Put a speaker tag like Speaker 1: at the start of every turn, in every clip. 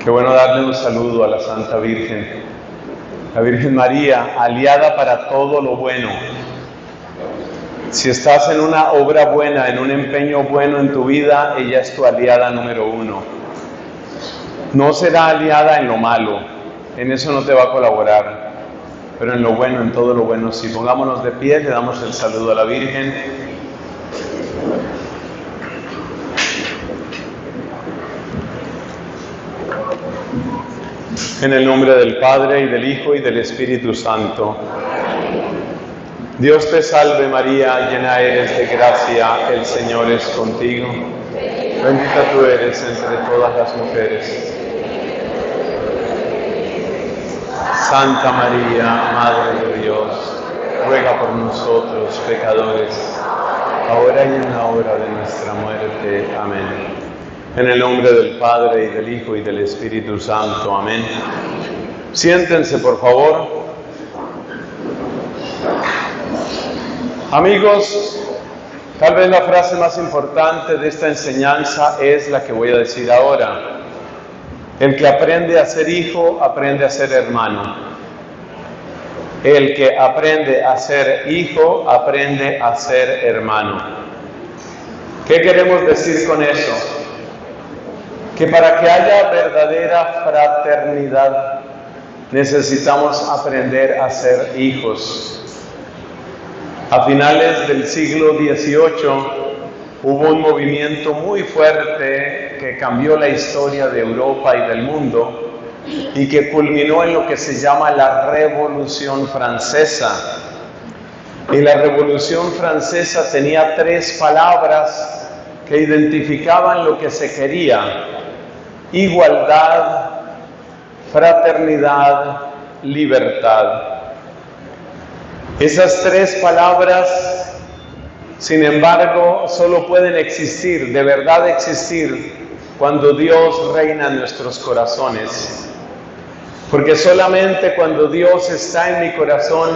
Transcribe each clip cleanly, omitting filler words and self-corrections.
Speaker 1: Qué bueno darle un saludo a la Santa Virgen, la Virgen María, aliada para todo lo bueno. Si estás en una obra buena, en un empeño bueno en tu vida, ella es tu aliada número uno. No será aliada en lo malo, en eso no te va a colaborar, pero en lo bueno, en todo lo bueno sí. Pongámonos de pie, le damos el saludo a la Virgen. En el nombre del Padre, y del Hijo, y del Espíritu Santo. Dios te salve María, llena eres de gracia, el Señor es contigo. Bendita tú eres entre todas las mujeres. Santa María, Madre de Dios, ruega por nosotros pecadores, ahora y en la hora de nuestra muerte. Amén. En el nombre del Padre, y del Hijo, y del Espíritu Santo. Amén. Siéntense, por favor. Amigos, tal vez la frase más importante de esta enseñanza es la que voy a decir ahora. El que aprende a ser hijo, aprende a ser hermano. El que aprende a ser hijo, aprende a ser hermano. ¿Qué queremos decir con eso? Que para que haya verdadera fraternidad necesitamos aprender a ser hijos. A finales del siglo XVIII hubo un movimiento muy fuerte que cambió la historia de Europa y del mundo y que culminó en lo que se llama la Revolución Francesa. Y la Revolución Francesa tenía 3 palabras que identificaban lo que se quería: igualdad, fraternidad, libertad. Esas 3 palabras, sin embargo, solo pueden existir, de verdad existir, cuando Dios reina en nuestros corazones. Porque solamente cuando Dios está en mi corazón,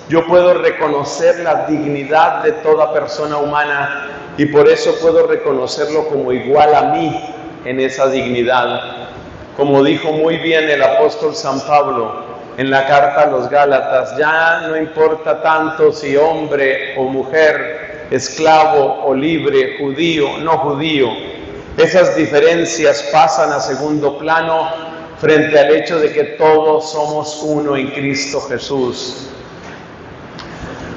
Speaker 1: yo puedo reconocer la dignidad de toda persona humana y por eso puedo reconocerlo como igual a mí en esa dignidad. Como dijo muy bien el apóstol San Pablo en la carta a los Gálatas, ya no importa tanto si hombre o mujer, esclavo o libre, judío, no judío, esas diferencias pasan a segundo plano frente al hecho de que todos somos uno en Cristo Jesús.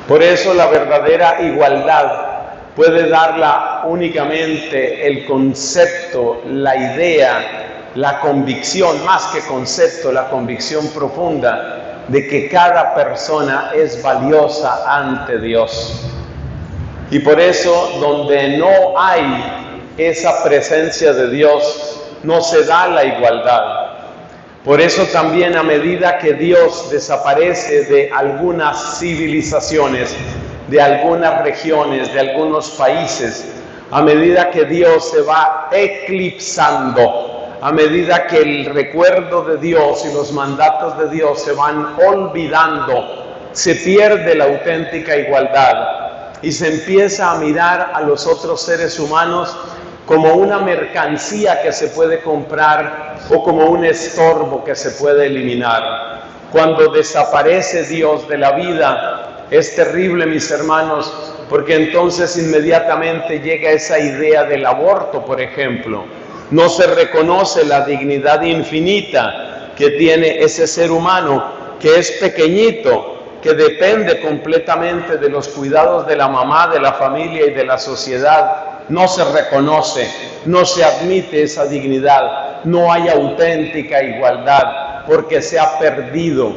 Speaker 1: Por eso la verdadera igualdad puede darla únicamente el concepto, la idea, la convicción, más que concepto, la convicción profunda de que cada persona es valiosa ante Dios. Y por eso, donde no hay esa presencia de Dios, no se da la igualdad. Por eso también, a medida que Dios desaparece de algunas civilizaciones, de algunas regiones, de algunos países, a medida que Dios se va eclipsando, a medida que el recuerdo de Dios y los mandatos de Dios se van olvidando, se pierde la auténtica igualdad y se empieza a mirar a los otros seres humanos como una mercancía que se puede comprar o como un estorbo que se puede eliminar. Cuando desaparece Dios de la vida, es terrible, mis hermanos, porque entonces inmediatamente llega esa idea del aborto, por ejemplo. No se reconoce la dignidad infinita que tiene ese ser humano, que es pequeñito, que depende completamente de los cuidados de la mamá, de la familia y de la sociedad. No se reconoce, no se admite esa dignidad, no hay auténtica igualdad, porque se ha perdido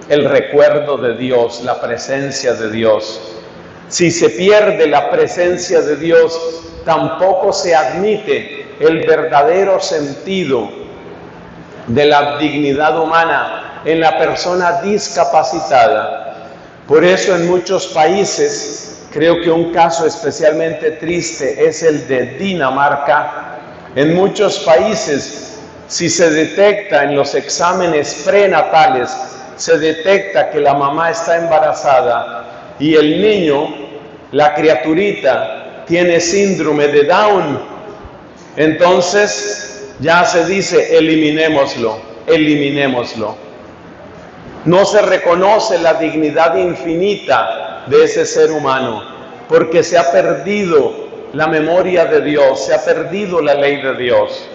Speaker 1: el recuerdo de Dios, la presencia de Dios. Si se pierde la presencia de Dios, tampoco se admite el verdadero sentido de la dignidad humana en la persona discapacitada. Por eso en muchos países, creo que un caso especialmente triste es el de Dinamarca. En muchos países, si se detecta en los exámenes prenatales, se detecta que la mamá está embarazada y el niño, la criaturita, tiene síndrome de Down, entonces ya se dice, eliminémoslo. No se reconoce la dignidad infinita de ese ser humano, porque se ha perdido la memoria de Dios, se ha perdido la ley de Dios.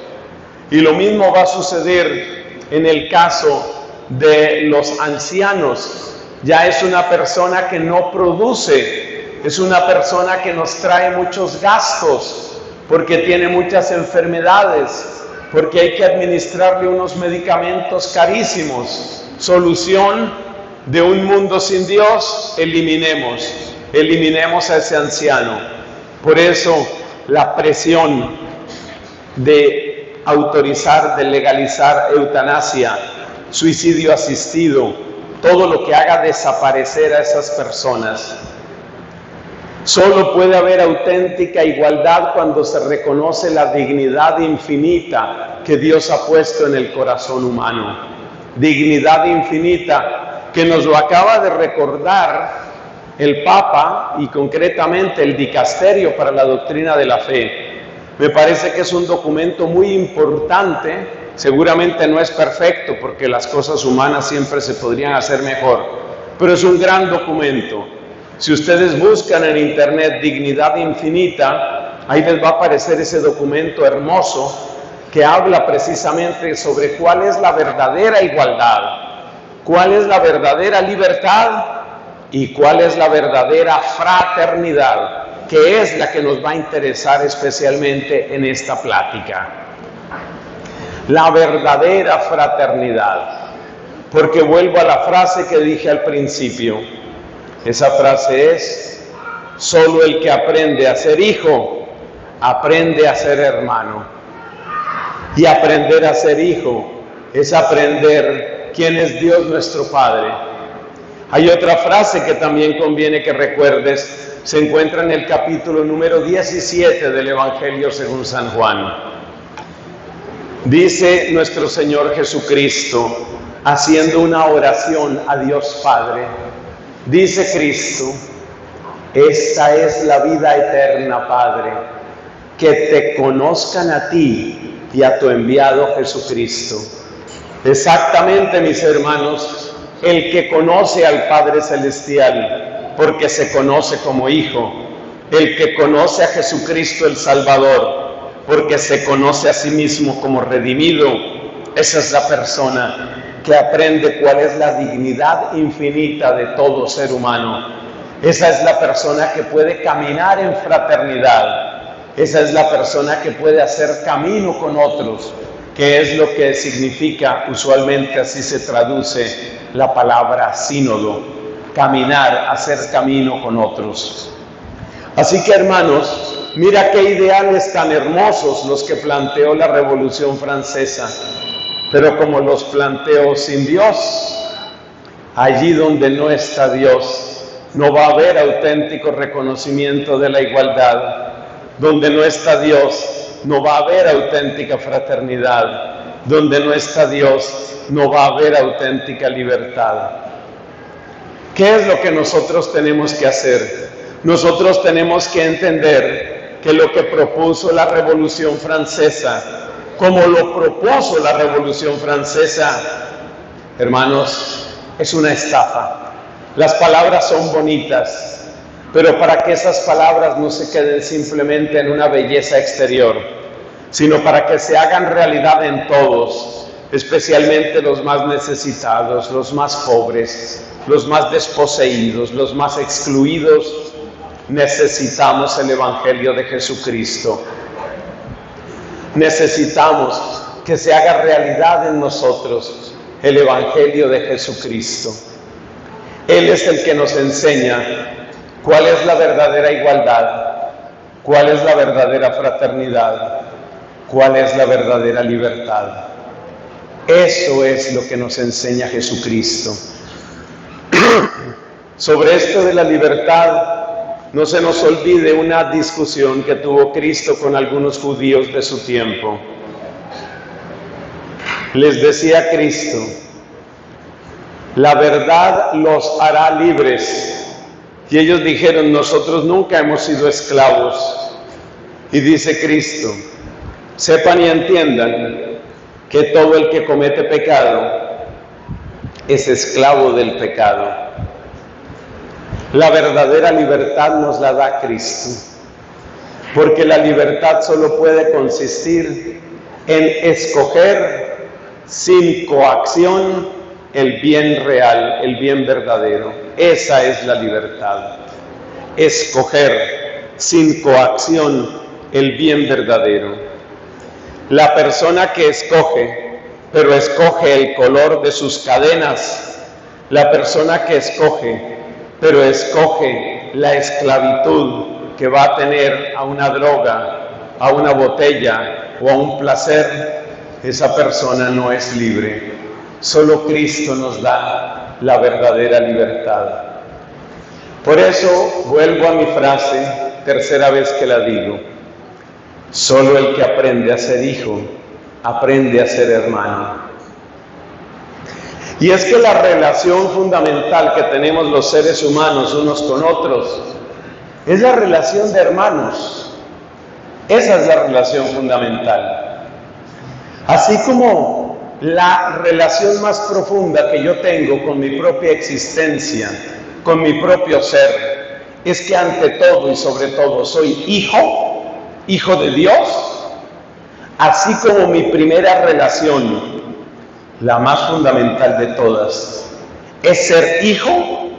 Speaker 1: Y lo mismo va a suceder en el caso de los ancianos. Ya es una persona que no produce, es una persona que nos trae muchos gastos, porque tiene muchas enfermedades, porque hay que administrarle unos medicamentos carísimos. Solución de un mundo sin Dios, eliminemos a ese anciano. Por eso la presión de autorizar, de legalizar eutanasia, suicidio asistido, todo lo que haga desaparecer a esas personas. Solo puede haber auténtica igualdad cuando se reconoce la dignidad infinita que Dios ha puesto en el corazón humano. Dignidad infinita que nos lo acaba de recordar el Papa y concretamente el Dicasterio para la Doctrina de la Fe. Me parece que es un documento muy importante. Seguramente no es perfecto porque las cosas humanas siempre se podrían hacer mejor, pero es un gran documento. Si ustedes buscan en internet dignidad infinita, ahí les va a aparecer ese documento hermoso que habla precisamente sobre cuál es la verdadera igualdad, cuál es la verdadera libertad y cuál es la verdadera fraternidad, que es la que nos va a interesar especialmente en esta plática. La verdadera fraternidad, porque vuelvo a la frase que dije al principio. Esa frase es: solo el que aprende a ser hijo, aprende a ser hermano. Y aprender a ser hijo es aprender quién es Dios nuestro Padre. Hay otra frase que también conviene que recuerdes, se encuentra en el capítulo número 17 del Evangelio según San Juan. Dice nuestro Señor Jesucristo, haciendo una oración a Dios Padre, dice Cristo: esta es la vida eterna, Padre, que te conozcan a ti y a tu enviado Jesucristo. Exactamente, mis hermanos, el que conoce al Padre Celestial, porque se conoce como hijo, el que conoce a Jesucristo el Salvador, porque se conoce a sí mismo como redimido, esa es la persona que aprende cuál es la dignidad infinita de todo ser humano. Esa es la persona que puede caminar en fraternidad. Esa es la persona que puede hacer camino con otros, que es lo que significa, usualmente así se traduce la palabra sínodo, caminar, hacer camino con otros. Así que, hermanos, mira qué ideales tan hermosos los que planteó la Revolución Francesa, pero como los planteó sin Dios, allí donde no está Dios, no va a haber auténtico reconocimiento de la igualdad. Donde no está Dios, no va a haber auténtica fraternidad. Donde no está Dios, no va a haber auténtica libertad. ¿Qué es lo que nosotros tenemos que hacer? Nosotros tenemos que entender que lo que propuso la Revolución Francesa, como lo propuso la Revolución Francesa, hermanos, es una estafa. Las palabras son bonitas, pero para que esas palabras no se queden simplemente en una belleza exterior, sino para que se hagan realidad en todos, especialmente los más necesitados, los más pobres, los más desposeídos, los más excluidos, necesitamos el Evangelio de Jesucristo. Necesitamos que se haga realidad en nosotros el Evangelio de Jesucristo. Él es el que nos enseña cuál es la verdadera igualdad, cuál es la verdadera fraternidad, cuál es la verdadera libertad. Eso es lo que nos enseña Jesucristo. Sobre esto de la libertad, no se nos olvide una discusión que tuvo Cristo con algunos judíos de su tiempo. Les decía Cristo: la verdad los hará libres. Y ellos dijeron: nosotros nunca hemos sido esclavos. Y dice Cristo: sepan y entiendan que todo el que comete pecado es esclavo del pecado. La verdadera libertad nos la da Cristo, porque la libertad solo puede consistir en escoger sin coacción el bien real, el bien verdadero. Esa es la libertad. Escoger sin coacción el bien verdadero. La persona que escoge, pero escoge el color de sus cadenas. La persona que escoge, pero escoge la esclavitud que va a tener a una droga, a una botella o a un placer, esa persona no es libre. Solo Cristo nos da la verdadera libertad. Por eso vuelvo a mi frase, tercera vez que la digo: solo el que aprende a ser hijo, aprende a ser hermano. Y es que la relación fundamental que tenemos los seres humanos unos con otros es la relación de hermanos. Esa es la relación fundamental. Así como la relación más profunda que yo tengo con mi propia existencia, con mi propio ser, es que ante todo y sobre todo soy hijo de Dios, así como mi primera relación, la más fundamental de todas, es ser hijo,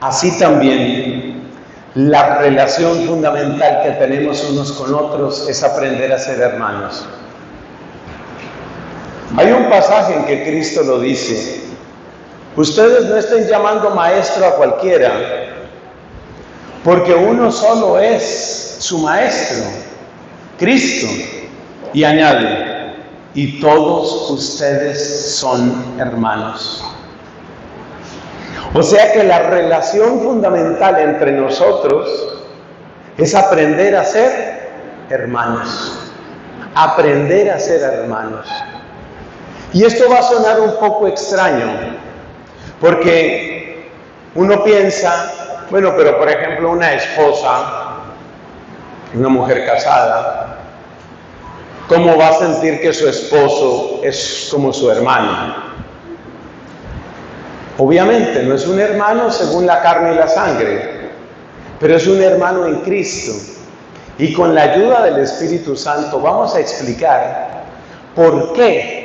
Speaker 1: así también la relación fundamental que tenemos unos con otros es aprender a ser hermanos. Hay un pasaje en que Cristo lo dice: ustedes no estén llamando maestro a cualquiera, porque uno solo es su maestro, Cristo. Y añade: y todos ustedes son hermanos. O sea que la relación fundamental entre nosotros es aprender a ser hermanos. Aprender a ser hermanos. Y esto va a sonar un poco extraño, porque uno piensa, bueno, pero por ejemplo una esposa, una mujer casada, ¿cómo va a sentir que su esposo es como su hermano? Obviamente no es un hermano según la carne y la sangre, pero es un hermano en Cristo. Y con la ayuda del Espíritu Santo vamos a explicar por qué,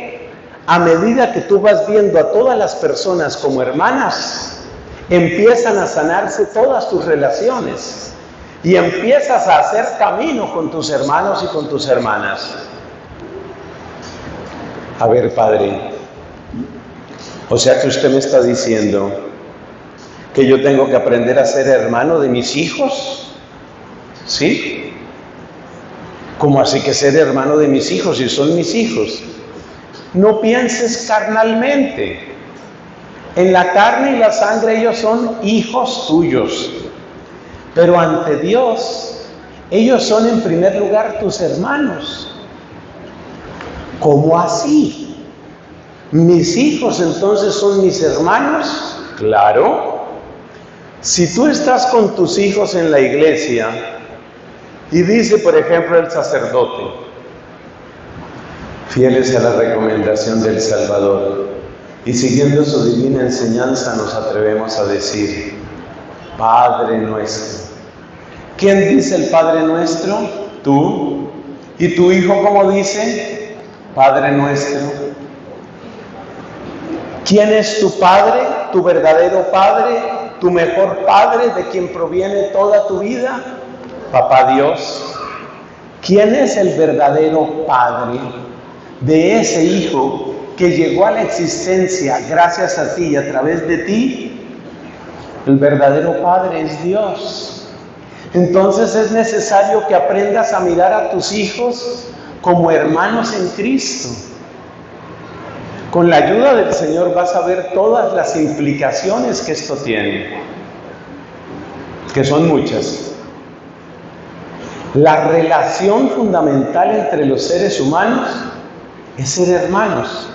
Speaker 1: a medida que tú vas viendo a todas las personas como hermanas, empiezan a sanarse todas tus relaciones y empiezas a hacer camino con tus hermanos y con tus hermanas. A ver, Padre, o sea que usted me está diciendo que yo tengo que aprender a ser hermano de mis hijos, ¿sí? ¿Cómo así que ser hermano de mis hijos si son mis hijos? No pienses carnalmente. En la carne y la sangre ellos son hijos tuyos, pero ante Dios ellos son en primer lugar tus hermanos. ¿Cómo así? ¿Mis hijos entonces son mis hermanos? Claro. Si tú estás con tus hijos en la iglesia y dice, por ejemplo, el sacerdote, fieles a la recomendación del Salvador y siguiendo su divina enseñanza, nos atrevemos a decir: Padre nuestro. ¿Quién dice el Padre nuestro? Tú. ¿Y tu hijo cómo dice? Padre nuestro. ¿Quién es tu Padre? ¿Tu verdadero Padre? ¿Tu mejor Padre, de quien proviene toda tu vida? Papá Dios. ¿Quién es el verdadero Padre de ese hijo que llegó a la existencia gracias a ti y a través de ti? El verdadero Padre es Dios. Entonces es necesario que aprendas a mirar a tus hijos como hermanos en Cristo. Con la ayuda del Señor vas a ver todas las implicaciones que esto tiene, que son muchas. La relación fundamental entre los seres humanos es ser hermanos.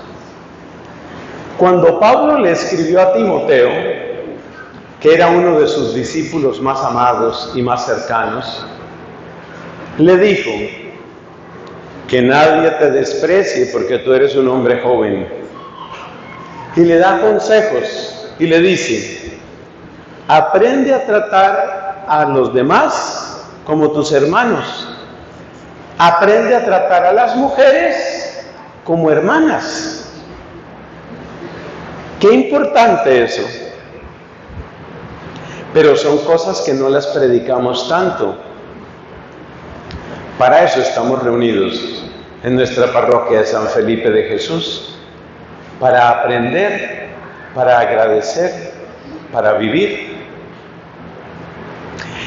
Speaker 1: Cuando Pablo le escribió a Timoteo, que era uno de sus discípulos más amados y más cercanos, le dijo: que nadie te desprecie porque tú eres un hombre joven. Y le da consejos y le dice, aprende a tratar a los demás como tus hermanos. Aprende a tratar a las mujeres como hermanas. Qué importante eso. Pero son cosas que no las predicamos tanto. Para eso estamos reunidos en nuestra parroquia de San Felipe de Jesús. Para aprender, para agradecer, para vivir.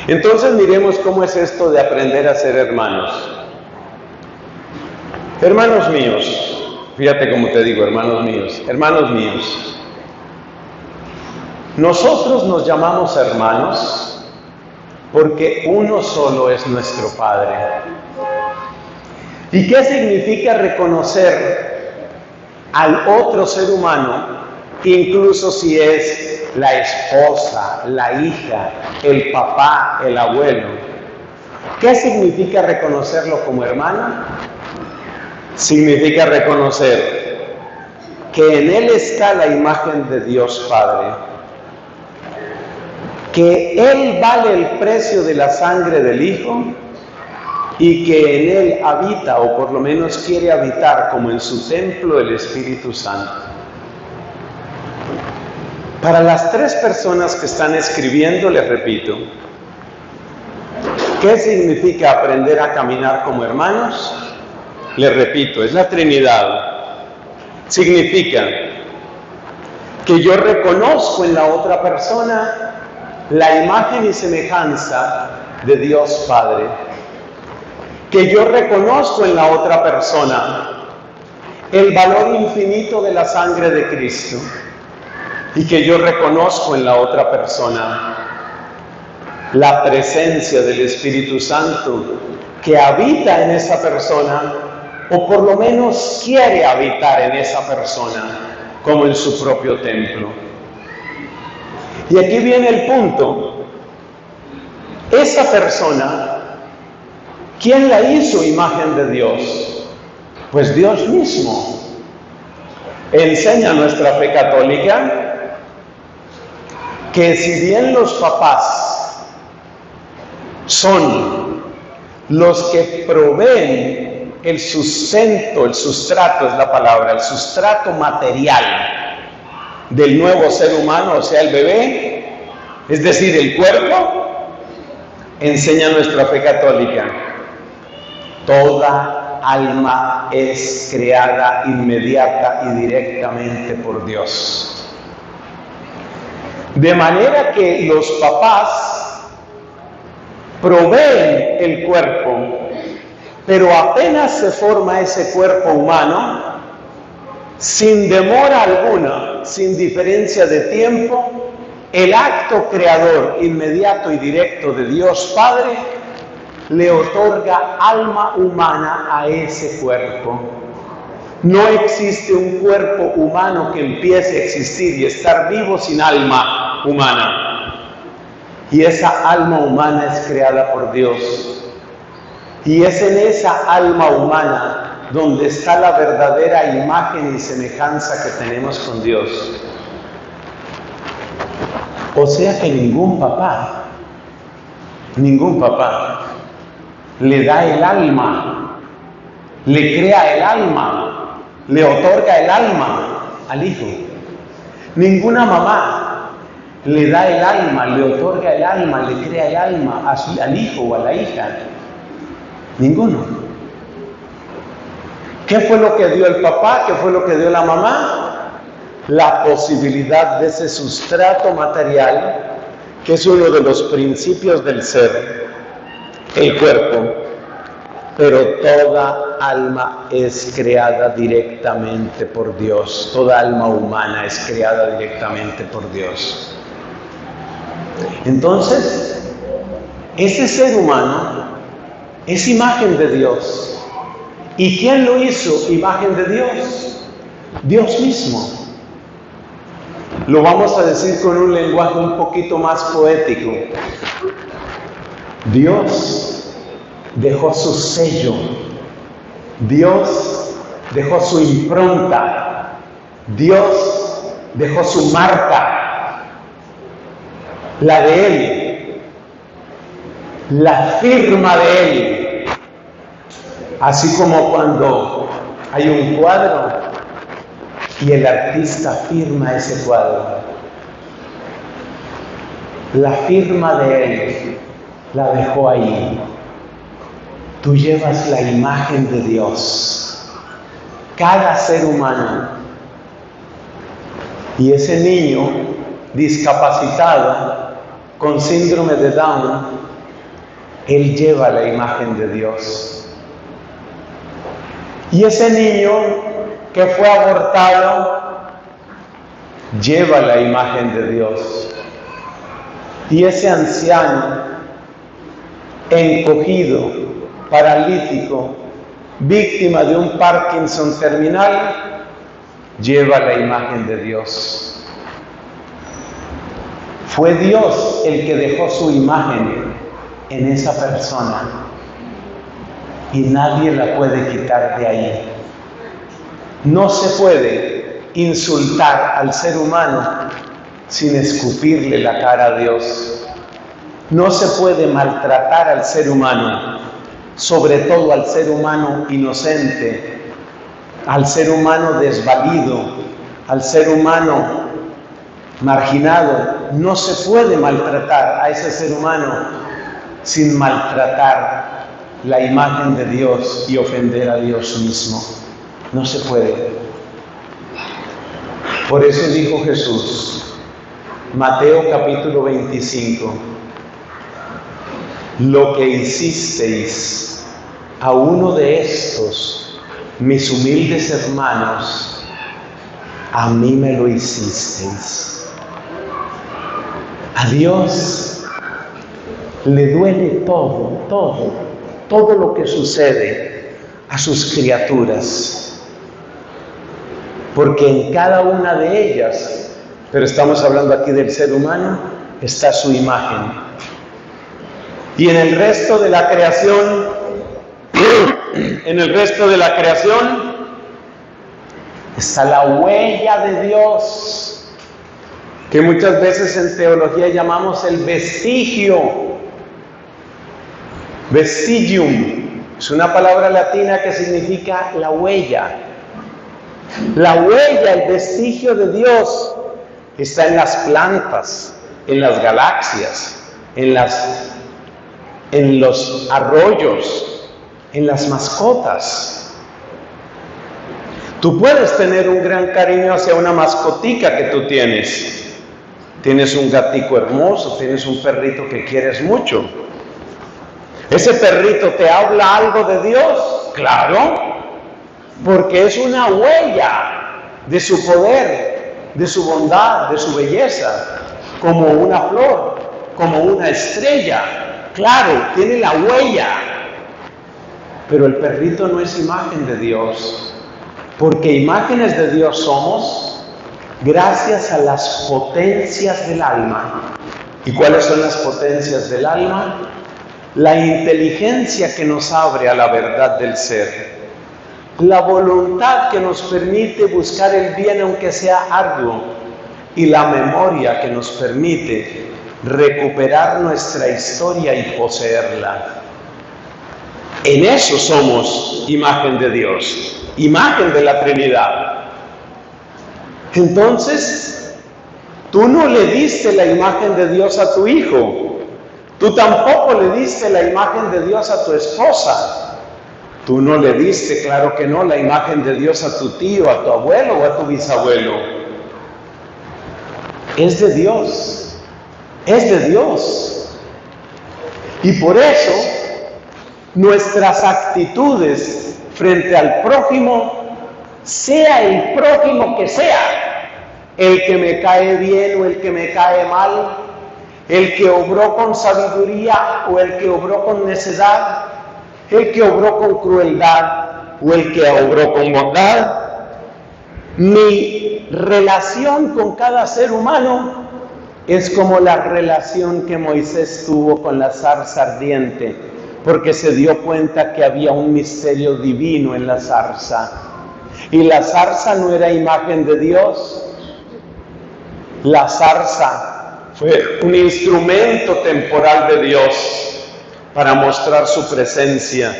Speaker 1: Entonces miremos cómo es esto de aprender a ser hermanos. Hermanos míos, fíjate cómo te digo, hermanos míos, nosotros nos llamamos hermanos porque uno solo es nuestro Padre. ¿Y qué significa reconocer al otro ser humano, incluso si es la esposa, la hija, el papá, el abuelo? ¿Qué significa reconocerlo como hermano? Significa reconocer que en él está la imagen de Dios Padre, que él vale el precio de la sangre del Hijo y que en él habita, o por lo menos quiere habitar, como en su templo, el Espíritu Santo. Para las tres personas que están escribiendo, les repito, ¿qué significa aprender a caminar como hermanos? Les repito, es la Trinidad. Significa que yo reconozco en la otra persona la imagen y semejanza de Dios Padre. Que yo reconozco en la otra persona el valor infinito de la sangre de Cristo. Y que yo reconozco en la otra persona la presencia del Espíritu Santo que habita en esa persona, o por lo menos quiere habitar en esa persona, como en su propio templo. Y aquí viene el punto. Esa persona, ¿quién la hizo imagen de Dios? Pues Dios mismo. Enseña nuestra fe católica que si bien los papás son los que proveen el sustento, el sustrato es la palabra, el sustrato material del nuevo ser humano, o sea, el bebé, es decir, el cuerpo, enseña nuestra fe católica. Toda alma es creada inmediata y directamente por Dios. De manera que los papás proveen el cuerpo, pero apenas se forma ese cuerpo humano, sin demora alguna, sin diferencia de tiempo, el acto creador inmediato y directo de Dios Padre le otorga alma humana a ese cuerpo. No existe un cuerpo humano que empiece a existir y estar vivo sin alma humana. Y esa alma humana es creada por Dios. Y es en esa alma humana donde está la verdadera imagen y semejanza que tenemos con Dios. O sea que ningún papá le da el alma, le crea el alma, le otorga el alma al hijo. Ninguna mamá le da el alma, le otorga el alma, le crea el alma al hijo o a la hija. Ninguno. ¿Qué fue lo que dio el papá? ¿Qué fue lo que dio la mamá? La posibilidad de ese sustrato material, que es uno de los principios del ser, el cuerpo. Pero toda alma es creada directamente por Dios. Toda alma humana es creada directamente por Dios. Entonces, ese ser humano es imagen de Dios. ¿Y quién lo hizo imagen de Dios? Dios mismo. Lo vamos a decir con un lenguaje un poquito más poético. Dios dejó su sello Dios dejó su impronta, Dios dejó su marca, la de Él, la firma de Él. Así como cuando hay un cuadro y el artista firma ese cuadro, la firma de Él la dejó ahí. Tú llevas la imagen de Dios, cada ser humano. Y ese niño discapacitado con síndrome de Down, él lleva la imagen de Dios. Y ese niño que fue abortado lleva la imagen de Dios. Y ese anciano encogido, paralítico, víctima de un Parkinson terminal, lleva la imagen de Dios. Fue Dios el que dejó su imagen en esa persona y nadie la puede quitar de ahí. No se puede insultar al ser humano sin escupirle la cara a Dios. No se puede maltratar al ser humano, sobre todo al ser humano inocente, al ser humano desvalido, al ser humano marginado. No se puede maltratar a ese ser humano sin maltratar la imagen de Dios y ofender a Dios mismo. No se puede. Por eso dijo Jesús, Mateo capítulo 25, lo que hicisteis a uno de estos, mis humildes hermanos, a mí me lo hicisteis. A Dios le duele todo lo que sucede a sus criaturas, porque en cada una de ellas, pero estamos hablando aquí del ser humano, está su imagen. Y en el resto de la creación, está la huella de Dios, que muchas veces en teología llamamos el vestigio. Vestigium es una palabra latina que significa la huella. La huella, el vestigio de Dios, está en las plantas, en las galaxias, en los arroyos, en las mascotas. Tú puedes tener un gran cariño hacia una mascotica que tú tienes. Tienes un gatico hermoso, tienes un perrito que quieres mucho. ¿Ese perrito te habla algo de Dios? Claro, porque es una huella de su poder, de su bondad, de su belleza, como una flor, como una estrella. Claro, tiene la huella, pero el perrito no es imagen de Dios, porque imágenes de Dios somos gracias a las potencias del alma. ¿Y cuáles son las potencias del alma? La inteligencia que nos abre a la verdad del ser, la voluntad que nos permite buscar el bien aunque sea arduo, y la memoria que nos permite recuperar nuestra historia y poseerla. En eso somos imagen de Dios, imagen de la Trinidad. Entonces, tú no le diste la imagen de Dios a tu hijo, tú tampoco le diste la imagen de Dios a tu esposa, tú no le diste, claro que no, la imagen de Dios a tu tío, a tu abuelo o a tu bisabuelo. Es de Dios. Es de Dios. Y por eso nuestras actitudes frente al prójimo, sea el prójimo que sea, el que me cae bien o el que me cae mal, el que obró con sabiduría o el que obró con necedad, el que obró con crueldad o el que obró con bondad, mi relación con cada ser humano es como la relación que Moisés tuvo con la zarza ardiente, porque se dio cuenta que había un misterio divino en la zarza. Y la zarza no era imagen de Dios. La zarza fue un instrumento temporal de Dios para mostrar su presencia,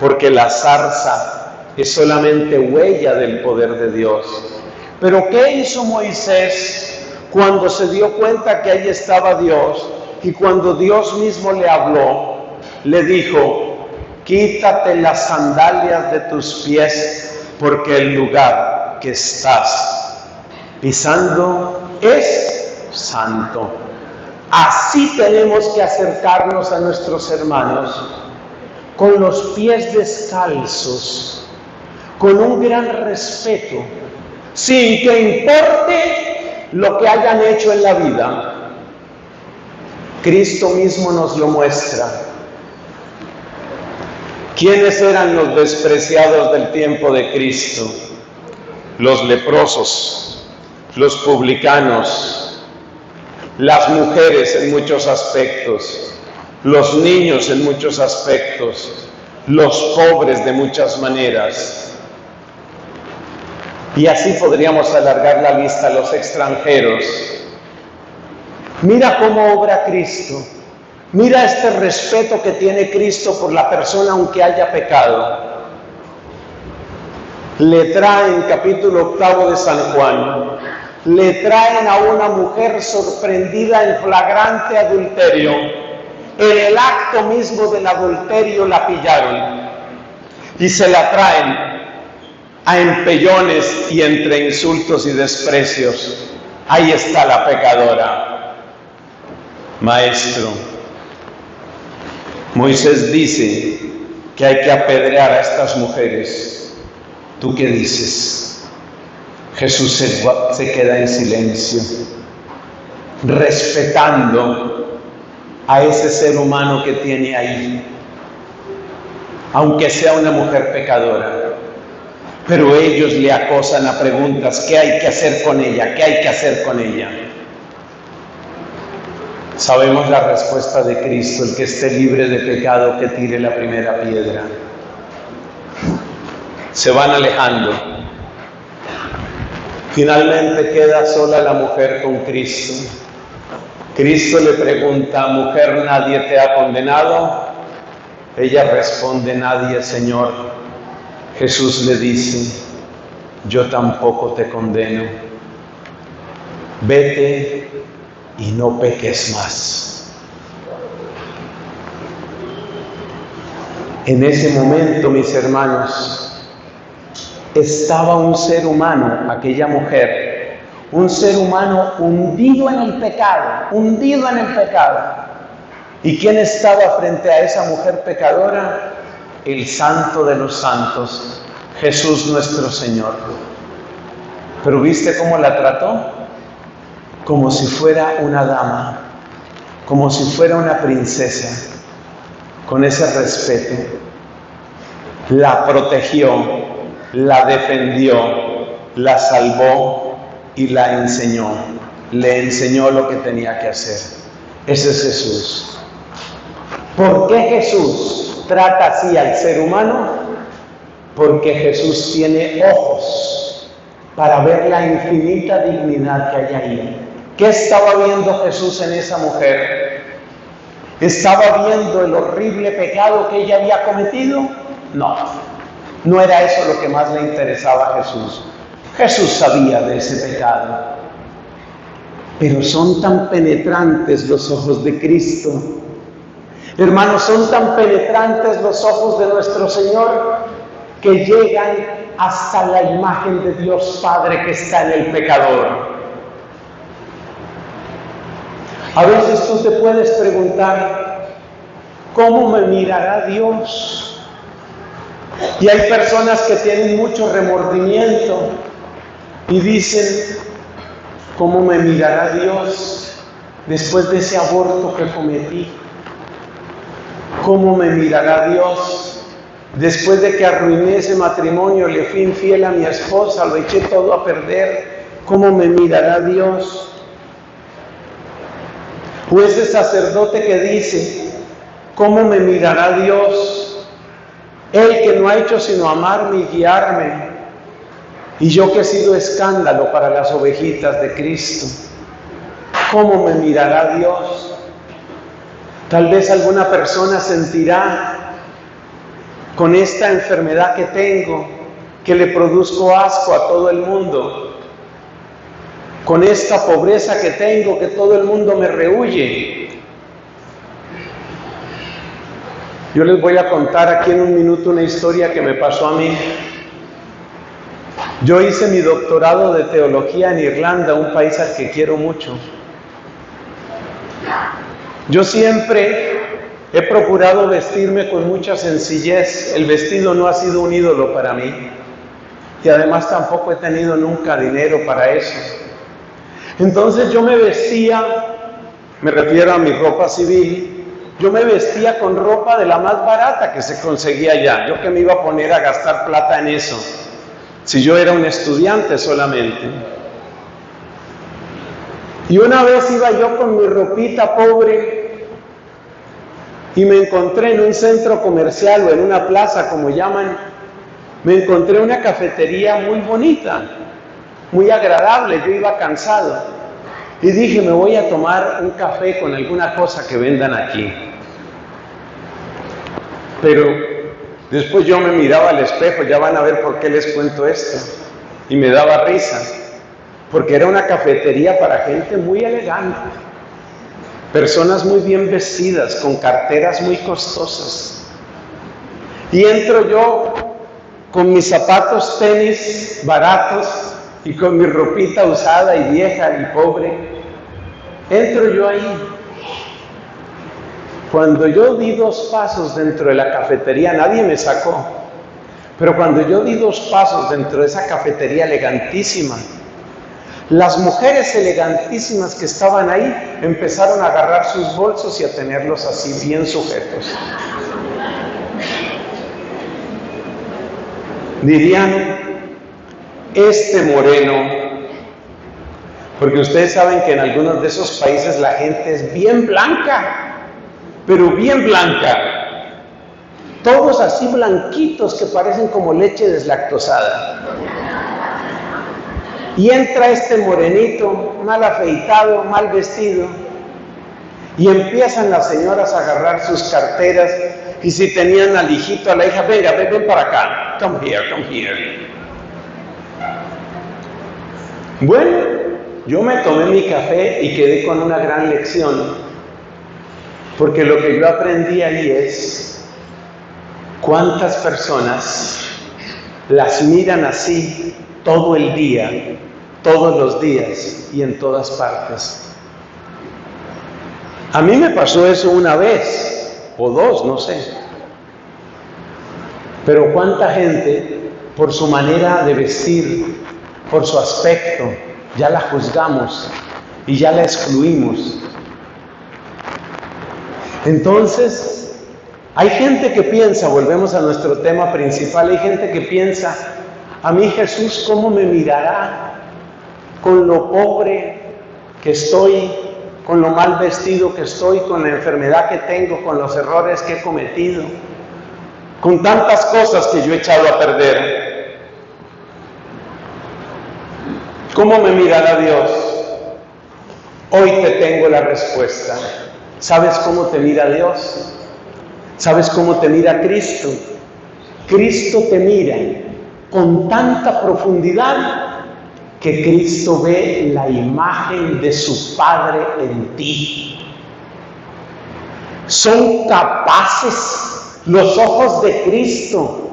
Speaker 1: porque la zarza es solamente huella del poder de Dios. Pero ¿qué hizo Moisés cuando se dio cuenta que ahí estaba Dios? Y cuando Dios mismo le habló, le dijo: quítate las sandalias de tus pies, porque el lugar que estás pisando es santo. Así tenemos que acercarnos a nuestros hermanos, con los pies descalzos, con un gran respeto, sin que importe lo que hayan hecho en la vida. Cristo mismo nos lo muestra. ¿Quiénes eran los despreciados del tiempo de Cristo? Los leprosos, los publicanos, las mujeres en muchos aspectos, los niños en muchos aspectos, los pobres de muchas maneras. Y así podríamos alargar la lista, los extranjeros. Mira cómo obra Cristo. Mira este respeto que tiene Cristo por la persona aunque haya pecado. Le traen, capítulo 8 de San Juan, le traen a una mujer sorprendida en flagrante adulterio. En el acto mismo del adulterio la pillaron y se la traen a empellones y entre insultos y desprecios. Ahí está la pecadora. Maestro, Moisés dice que hay que apedrear a estas mujeres. ¿Tú qué dices? Jesús se queda en silencio, respetando a ese ser humano que tiene ahí, aunque sea una mujer pecadora. Pero ellos le acosan a preguntas: ¿qué hay que hacer con ella? ¿Qué hay que hacer con ella? Sabemos la respuesta de Cristo: el que esté libre de pecado, que tire la primera piedra. Se van alejando. Finalmente queda sola la mujer con Cristo. Cristo le pregunta: mujer, ¿nadie te ha condenado? Ella responde: nadie, Señor. Jesús le dice: yo tampoco te condeno. Vete y no peques más. En ese momento, mis hermanos, estaba un ser humano, aquella mujer, un ser humano hundido en el pecado, hundido en el pecado. ¿Y quién estaba frente a esa mujer pecadora? El Santo de los Santos, Jesús nuestro Señor. ¿Pero viste cómo la trató? Como si fuera una dama, como si fuera una princesa, con ese respeto. La protegió, la defendió, la salvó y la enseñó. Le enseñó lo que tenía que hacer. Ese es Jesús. ¿Por qué Jesús trata así al ser humano? Porque Jesús tiene ojos para ver la infinita dignidad que hay ahí. ¿Qué estaba viendo Jesús en esa mujer? ¿Estaba viendo el horrible pecado que ella había cometido? No, no era eso lo que más le interesaba a Jesús. Jesús sabía de ese pecado. Pero son tan penetrantes los ojos de Cristo. Hermanos, son tan penetrantes los ojos de nuestro Señor que llegan hasta la imagen de Dios Padre que está en el pecador. A veces tú te puedes preguntar: ¿cómo me mirará Dios? Y hay personas que tienen mucho remordimiento y dicen: ¿cómo me mirará Dios después de ese aborto que cometí? ¿Cómo me mirará Dios después de que arruiné ese matrimonio, le fui infiel a mi esposa, lo eché todo a perder? ¿Cómo me mirará Dios? O ese sacerdote que dice: ¿cómo me mirará Dios? Él que no ha hecho sino amarme y guiarme, y yo que he sido escándalo para las ovejitas de Cristo. ¿Cómo me mirará Dios? Tal vez alguna persona sentirá con esta enfermedad que tengo, que le produzco asco a todo el mundo, con esta pobreza que tengo, que todo el mundo me rehúye. Yo les voy a contar aquí en un minuto una historia que me pasó a mí. Yo hice mi doctorado de teología en Irlanda, un país al que quiero mucho. Yo siempre he procurado vestirme con mucha sencillez. El vestido no ha sido un ídolo para mí. Y además tampoco he tenido nunca dinero para eso. Entonces yo me vestía, me refiero a mi ropa civil, yo me vestía con ropa de la más barata que se conseguía allá. Yo que me iba a poner a gastar plata en eso, si yo era un estudiante solamente. Y una vez iba yo con mi ropita pobre y me encontré en un centro comercial o en una plaza, como llaman, me encontré una cafetería muy bonita, muy agradable. Yo iba cansado y dije, me voy a tomar un café con alguna cosa que vendan aquí. Pero después yo me miraba al espejo, ya van a ver por qué les cuento esto, y me daba risa, porque era una cafetería para gente muy elegante, personas muy bien vestidas, con carteras muy costosas. Y entro yo con mis zapatos tenis baratos y con mi ropita usada y vieja y pobre. Entro yo ahí. Cuando yo di 2 pasos dentro de la cafetería, nadie me sacó, pero cuando yo di 2 pasos dentro de esa cafetería elegantísima, las mujeres elegantísimas que estaban ahí empezaron a agarrar sus bolsos y a tenerlos así bien sujetos. Dirían, este moreno, porque ustedes saben que en algunos de esos países la gente es bien blanca, pero bien blanca, todos así blanquitos que parecen como leche deslactosada. Y entra este morenito, mal afeitado, mal vestido, y empiezan las señoras a agarrar sus carteras, y si tenían al hijito, a la hija, venga, ven para acá, come here. Bueno, yo me tomé mi café y quedé con una gran lección, porque lo que yo aprendí ahí es cuántas personas las miran así todo el día, todos los días y en todas partes. A mí me pasó eso una vez o 2, no sé. Pero cuánta gente, por su manera de vestir, por su aspecto, ya la juzgamos y ya la excluimos. Entonces, hay gente que piensa, volvemos a nuestro tema principal, hay gente que piensa, a mí Jesús, ¿cómo me mirará? Con lo pobre que estoy, con lo mal vestido que estoy, con la enfermedad que tengo, con los errores que he cometido, con tantas cosas que yo he echado a perder. ¿Cómo me mirará Dios? Hoy te tengo la respuesta. ¿Sabes cómo te mira Dios? ¿Sabes cómo te mira Cristo? Cristo te mira con tanta profundidad que Cristo ve la imagen de su Padre en ti. Son capaces, los ojos de Cristo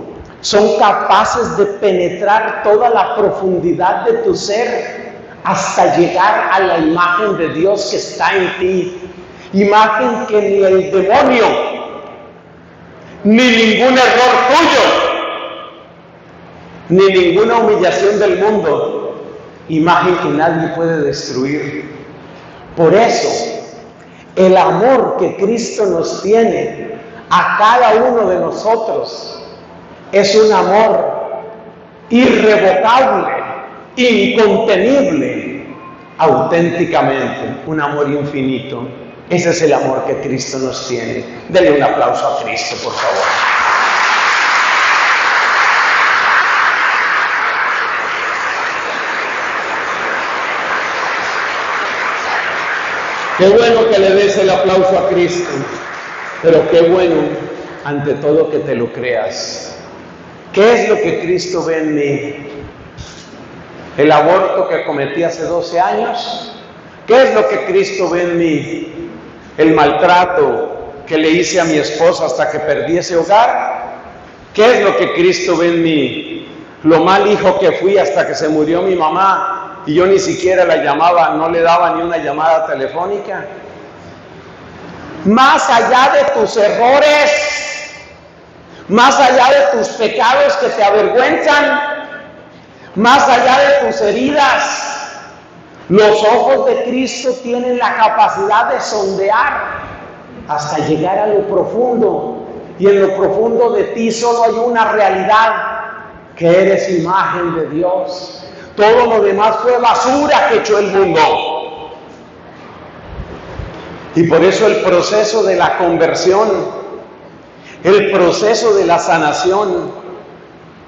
Speaker 1: son capaces de penetrar toda la profundidad de tu ser hasta llegar a la imagen de Dios que está en ti. Imagen que ni el demonio, ni ningún error tuyo, ni ninguna humillación del mundo, imagen que nadie puede destruir. Por eso, el amor que Cristo nos tiene a cada uno de nosotros es un amor irrevocable, incontenible, auténticamente, un amor infinito. Ese es el amor que Cristo nos tiene. Denle un aplauso a Cristo, por favor. Qué bueno que le des el aplauso a Cristo, pero qué bueno, ante todo, que te lo creas. ¿Qué es lo que Cristo ve en mí? ¿El aborto que cometí hace 12 años? ¿Qué es lo que Cristo ve en mí? ¿El maltrato que le hice a mi esposa hasta que perdí ese hogar? ¿Qué es lo que Cristo ve en mí? ¿Lo mal hijo que fui hasta que se murió mi mamá y yo ni siquiera la llamaba, no le daba ni una llamada telefónica? Más allá de tus errores, más allá de tus pecados que te avergüenzan, más allá de tus heridas, los ojos de Cristo tienen la capacidad de sondear hasta llegar a lo profundo. Y en lo profundo de ti solo hay una realidad, que eres imagen de Dios. Todo lo demás fue basura que echó el mundo. Y por eso el proceso de la conversión, el proceso de la sanación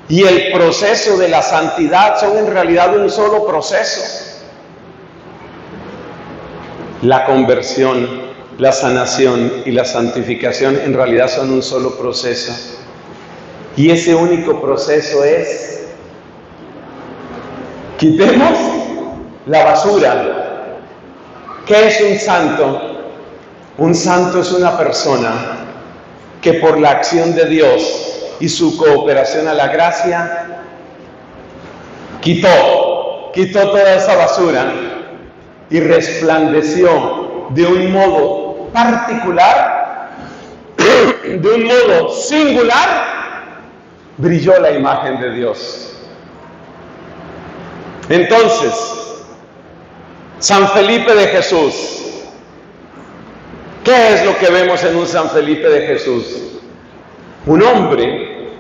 Speaker 1: y el proceso de la santidad son en realidad un solo proceso. La conversión, la sanación y la santificación en realidad son un solo proceso. Y ese único proceso es: quitemos la basura. ¿Qué es un santo? Un santo es una persona que por la acción de Dios y su cooperación a la gracia quitó toda esa basura y resplandeció de un modo particular, de un modo singular, brilló la imagen de Dios. Entonces, San Felipe de Jesús, ¿qué es lo que vemos en un San Felipe de Jesús? Un hombre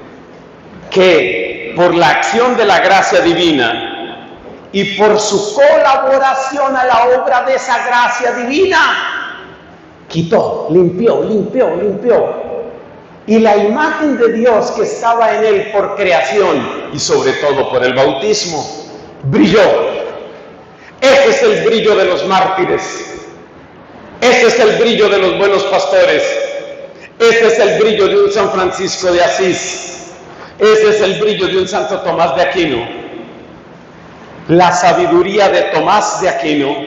Speaker 1: que por la acción de la gracia divina y por su colaboración a la obra de esa gracia divina, quitó, limpió. Y la imagen de Dios que estaba en él por creación y sobre todo por el bautismo, brilló. Ese es el brillo de los mártires. Ese es el brillo de los buenos pastores. Ese es el brillo de un San Francisco de Asís. Ese es el brillo de un Santo Tomás de Aquino. La sabiduría de Tomás de Aquino,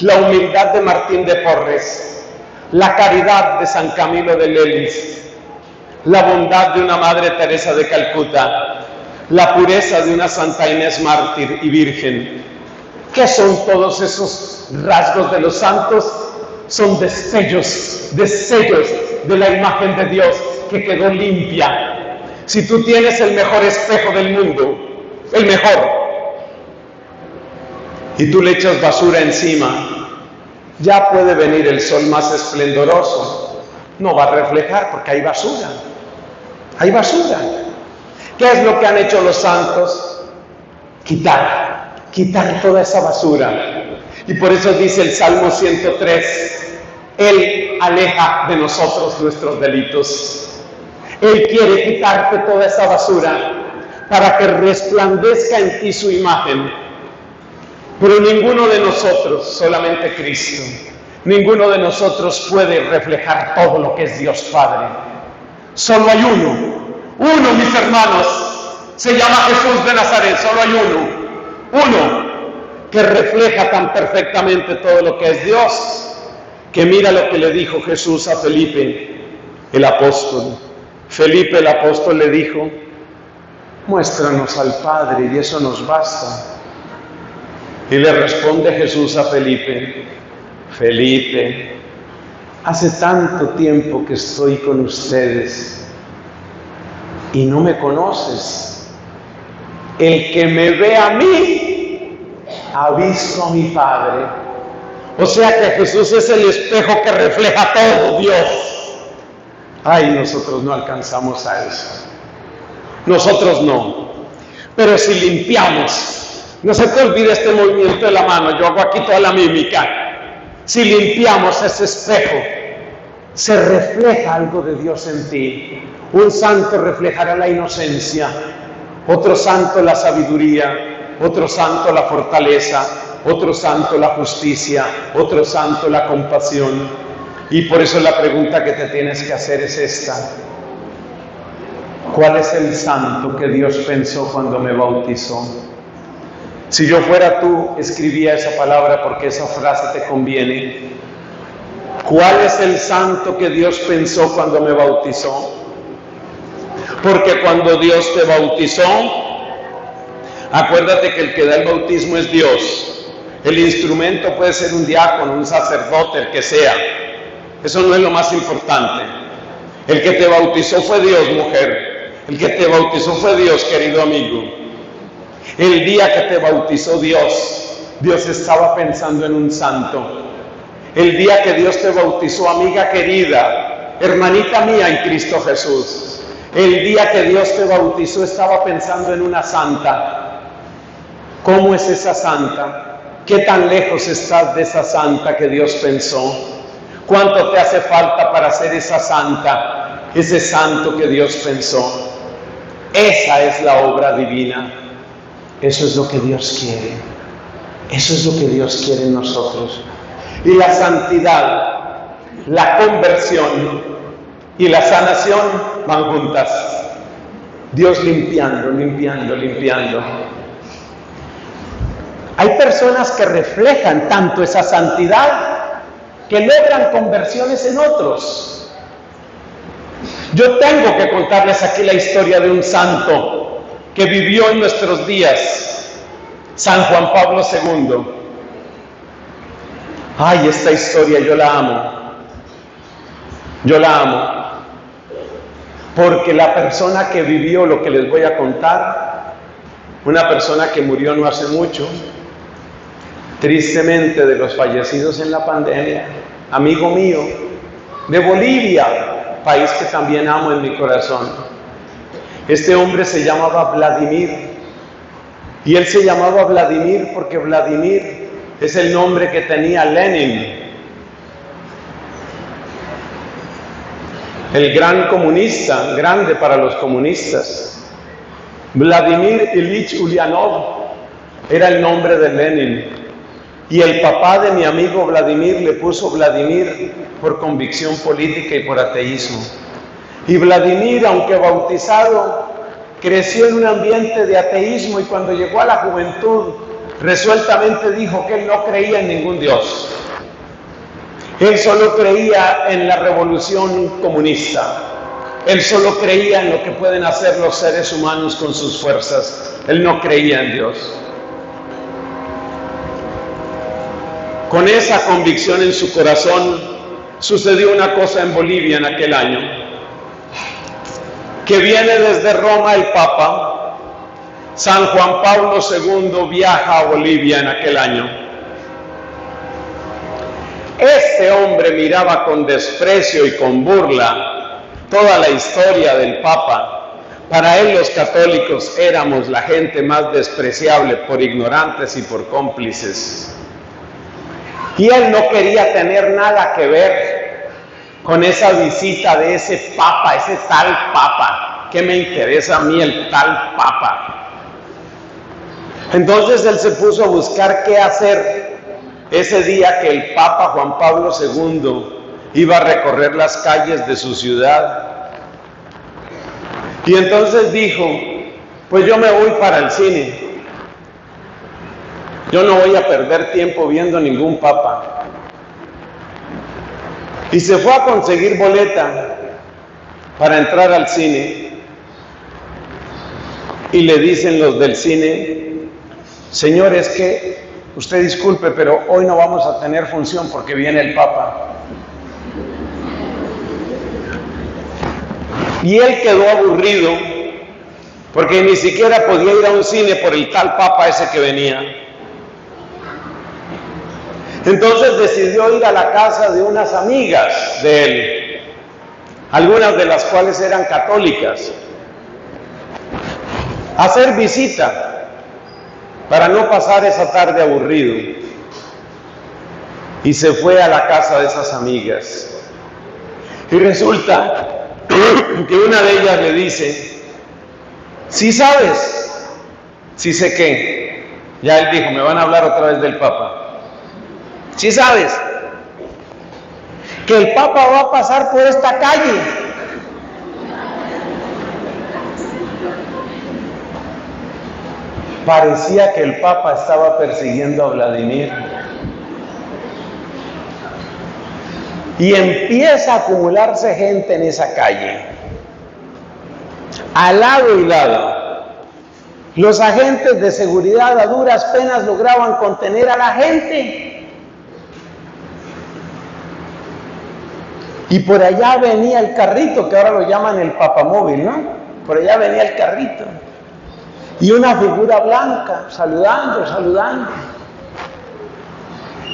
Speaker 1: la humildad de Martín de Porres, la caridad de San Camilo de Lelis, la bondad de una Madre Teresa de Calcuta, la pureza de una Santa Inés mártir y virgen. ¿Qué son todos esos rasgos de los santos? Son destellos de la imagen de Dios que quedó limpia. Si tú tienes el mejor espejo del mundo, el mejor, y tú le echas basura encima, ya puede venir el sol más esplendoroso, no va a reflejar porque hay basura. Hay basura. ¿Qué es lo que han hecho los santos? Quitar toda esa basura. Y por eso dice el Salmo 103, Él aleja de nosotros nuestros delitos. Él quiere quitarte toda esa basura para que resplandezca en ti su imagen. Pero ninguno de nosotros, solamente Cristo, ninguno de nosotros puede reflejar todo lo que es Dios Padre. Solo hay uno, mis hermanos, se llama Jesús de Nazaret. Solo hay uno que refleja tan perfectamente todo lo que es Dios, que mira lo que le dijo Jesús a Felipe, el apóstol. Felipe el apóstol le dijo: muéstranos al Padre y eso nos basta. Y le responde Jesús a Felipe: Felipe, hace tanto tiempo que estoy con ustedes y no me conoces. El que me ve a mí, ha visto a mi Padre. O sea que Jesús es el espejo que refleja todo Dios. Ay, nosotros no alcanzamos a eso. Nosotros no. Pero si limpiamos, no se te olvide este movimiento de la mano, yo hago aquí toda la mímica. Si limpiamos ese espejo, se refleja algo de Dios en ti. Un santo reflejará la inocencia, otro santo la sabiduría, otro santo la fortaleza, otro santo la justicia, otro santo la compasión. Y por eso la pregunta que te tienes que hacer es esta: ¿cuál es el santo que Dios pensó cuando me bautizó? Si yo fuera tú, escribía esa palabra porque esa frase te conviene. ¿Cuál es el santo que Dios pensó cuando me bautizó? Porque cuando Dios te bautizó, acuérdate que el que da el bautismo es Dios. El instrumento puede ser un diácono, un sacerdote, el que sea. Eso no es lo más importante. El que te bautizó fue Dios, mujer. El que te bautizó fue Dios, querido amigo. El día que te bautizó Dios, Dios estaba pensando en un santo. El día que Dios te bautizó, amiga querida, hermanita mía en Cristo Jesús, el día que Dios te bautizó estaba pensando en una santa. ¿Cómo es esa santa? ¿Qué tan lejos estás de esa santa que Dios pensó? ¿Cuánto te hace falta para ser esa santa, ese santo que Dios pensó? Esa es la obra divina. Eso es lo que Dios quiere. Eso es lo que Dios quiere en nosotros. Y la santidad, la conversión y la sanación van juntas. Dios limpiando, limpiando, limpiando. Hay personas que reflejan tanto esa santidad que logran conversiones en otros. Yo tengo que contarles aquí la historia de un santo que vivió en nuestros días, San Juan Pablo II. Ay, esta historia yo la amo. Yo la amo. Porque la persona que vivió lo que les voy a contar, una persona que murió no hace mucho, tristemente, de los fallecidos en la pandemia, amigo mío, de Bolivia, país que también amo en mi corazón. Este hombre se llamaba Vladimir, y él se llamaba Vladimir porque Vladimir es el nombre que tenía Lenin, el gran comunista, grande para los comunistas. Vladimir Ilich Ulyanov era el nombre de Lenin, y el papá de mi amigo Vladimir le puso Vladimir por convicción política y por ateísmo. Y Vladimir, aunque bautizado, creció en un ambiente de ateísmo, y cuando llegó a la juventud, resueltamente dijo que él no creía en ningún Dios. Él solo creía en la revolución comunista. Él solo creía en lo que pueden hacer los seres humanos con sus fuerzas. Él no creía en Dios. Con esa convicción en su corazón, sucedió una cosa en Bolivia en aquel año, que viene desde Roma el Papa. San Juan Pablo II viaja a Bolivia en aquel año. Este hombre miraba con desprecio y con burla toda la historia del Papa. Para él los católicos éramos la gente más despreciable por ignorantes y por cómplices. Y él no quería tener nada que ver con esa visita de ese Papa, ese tal Papa. ¿Qué me interesa a mí el tal Papa? Entonces él se puso a buscar qué hacer ese día que el Papa Juan Pablo II iba a recorrer las calles de su ciudad. Y entonces dijo: pues yo me voy para el cine. Yo no voy a perder tiempo viendo ningún Papa. Y se fue a conseguir boleta para entrar al cine. Y le dicen los del cine: señor, es que usted disculpe, pero hoy no vamos a tener función porque viene el Papa. Y él quedó aburrido porque ni siquiera podía ir a un cine por el tal Papa ese que venía. Entonces decidió ir a la casa de unas amigas de él, algunas de las cuales eran católicas, a hacer visita para no pasar esa tarde aburrido. y se fue a la casa de esas amigas. Y resulta que una de ellas le dice: ¿sí sabes? ¿Sí sé qué? Ya él dijo, me van a hablar otra vez del Papa. ¿Sí sabes que el Papa va a pasar por esta calle? Parecía que el Papa estaba persiguiendo a Vladimir. Y empieza a acumularse gente en esa calle, al lado y lado. Los agentes de seguridad a duras penas lograban contener a la gente. Y por allá venía el carrito, que ahora lo llaman el papamóvil, ¿no? Por allá venía el carrito. Y una figura blanca, saludando.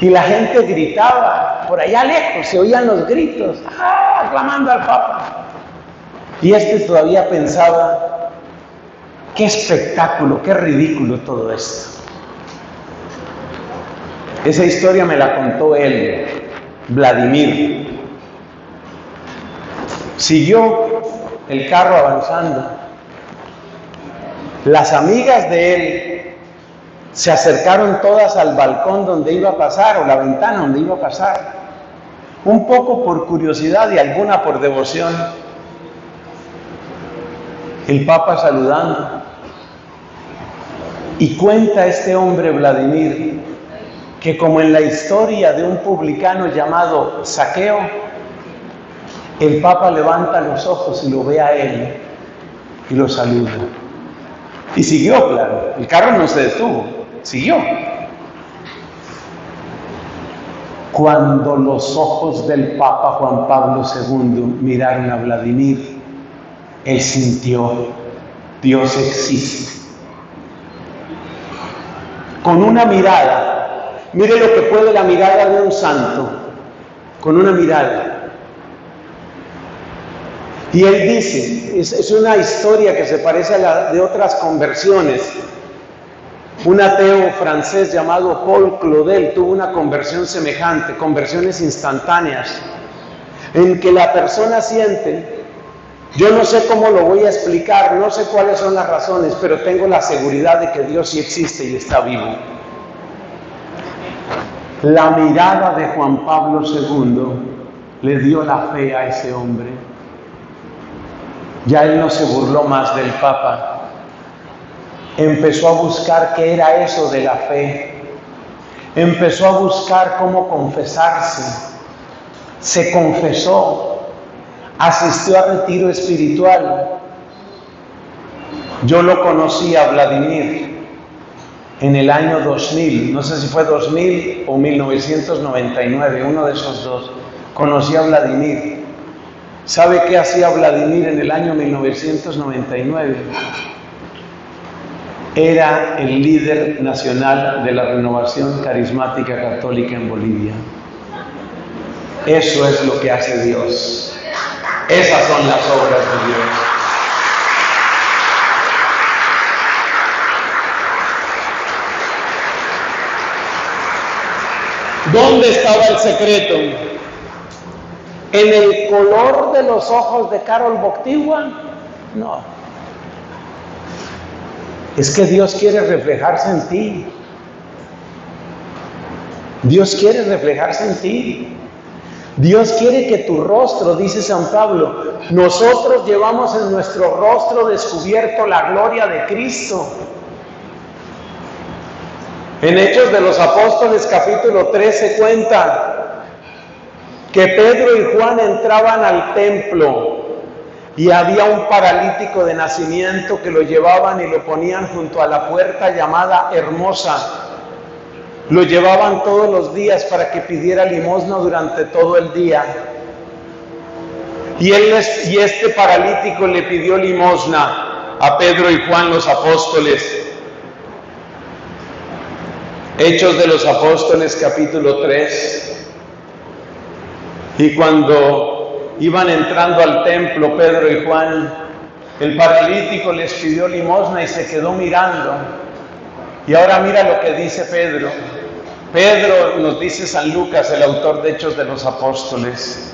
Speaker 1: Y la gente gritaba, por allá lejos se oían los gritos, aclamando al Papa. Y todavía pensaba, qué espectáculo, qué ridículo todo esto. Esa historia me la contó él, Vladimir. Siguió el carro avanzando. Las amigas de él se acercaron todas al balcón donde iba a pasar, o la ventana donde iba a pasar, un poco por curiosidad y alguna por devoción. El Papa saludando. Y cuenta este hombre Vladimir que, como en la historia de un publicano llamado Zaqueo, el Papa levanta los ojos y lo ve a él y lo saluda. Y siguió, claro, el carro no se detuvo, siguió. Cuando los ojos del Papa Juan Pablo II miraron a Vladimir, él sintió: Dios existe. Con una mirada, mire lo que puede la mirada de un santo, con una mirada. Y él dice, es una historia que se parece a la de otras conversiones. Un ateo francés llamado Paul Claudel tuvo una conversión semejante, conversiones instantáneas, en que la persona siente: yo no sé cómo lo voy a explicar, no sé cuáles son las razones, pero tengo la seguridad de que Dios sí existe y está vivo. La mirada de Juan Pablo II le dio la fe a ese hombre. Ya él no se burló más del Papa. Empezó a buscar qué era eso de la fe. Empezó a buscar cómo confesarse. Se confesó. Asistió a retiro espiritual. Yo lo conocí a Vladimir en el año 2000. No sé si fue 2000 o 1999, uno de esos dos. Conocí a Vladimir. ¿Sabe qué hacía Vladimir en el año 1999? Era el líder nacional de la Renovación Carismática Católica en Bolivia. Eso es lo que hace Dios. Esas son las obras de Dios. ¿Dónde estaba el secreto? ¿En el color de los ojos de Karol Wojtyła? No. Es que Dios quiere reflejarse en ti. Dios quiere reflejarse en ti. Dios quiere que tu rostro, dice San Pablo, nosotros llevamos en nuestro rostro descubierto la gloria de Cristo. En Hechos de los Apóstoles capítulo 13 cuenta que Pedro y Juan entraban al templo y había un paralítico de nacimiento que lo llevaban y lo ponían junto a la puerta llamada Hermosa. Lo llevaban todos los días para que pidiera limosna durante todo el día. Y este paralítico le pidió limosna a Pedro y Juan, los apóstoles. Hechos de los Apóstoles capítulo 3. Y cuando iban entrando al templo Pedro y Juan, el paralítico les pidió limosna y se quedó mirando. Y ahora mira lo que dice Pedro: Pedro, nos dice San Lucas, el autor de Hechos de los Apóstoles,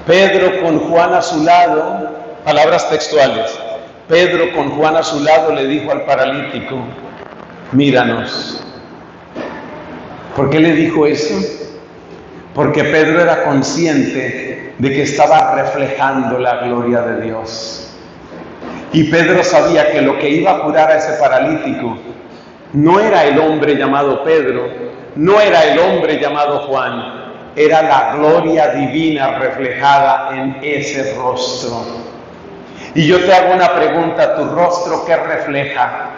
Speaker 1: Pedro con Juan a su lado, palabras textuales, Pedro con Juan a su lado le dijo al paralítico, míranos. ¿Por qué le dijo eso? Porque Pedro era consciente de que estaba reflejando la gloria de Dios. Y Pedro sabía que lo que iba a curar a ese paralítico no era el hombre llamado Pedro, no era el hombre llamado Juan, era la gloria divina reflejada en ese rostro. Y yo te hago una pregunta, ¿tu rostro qué refleja?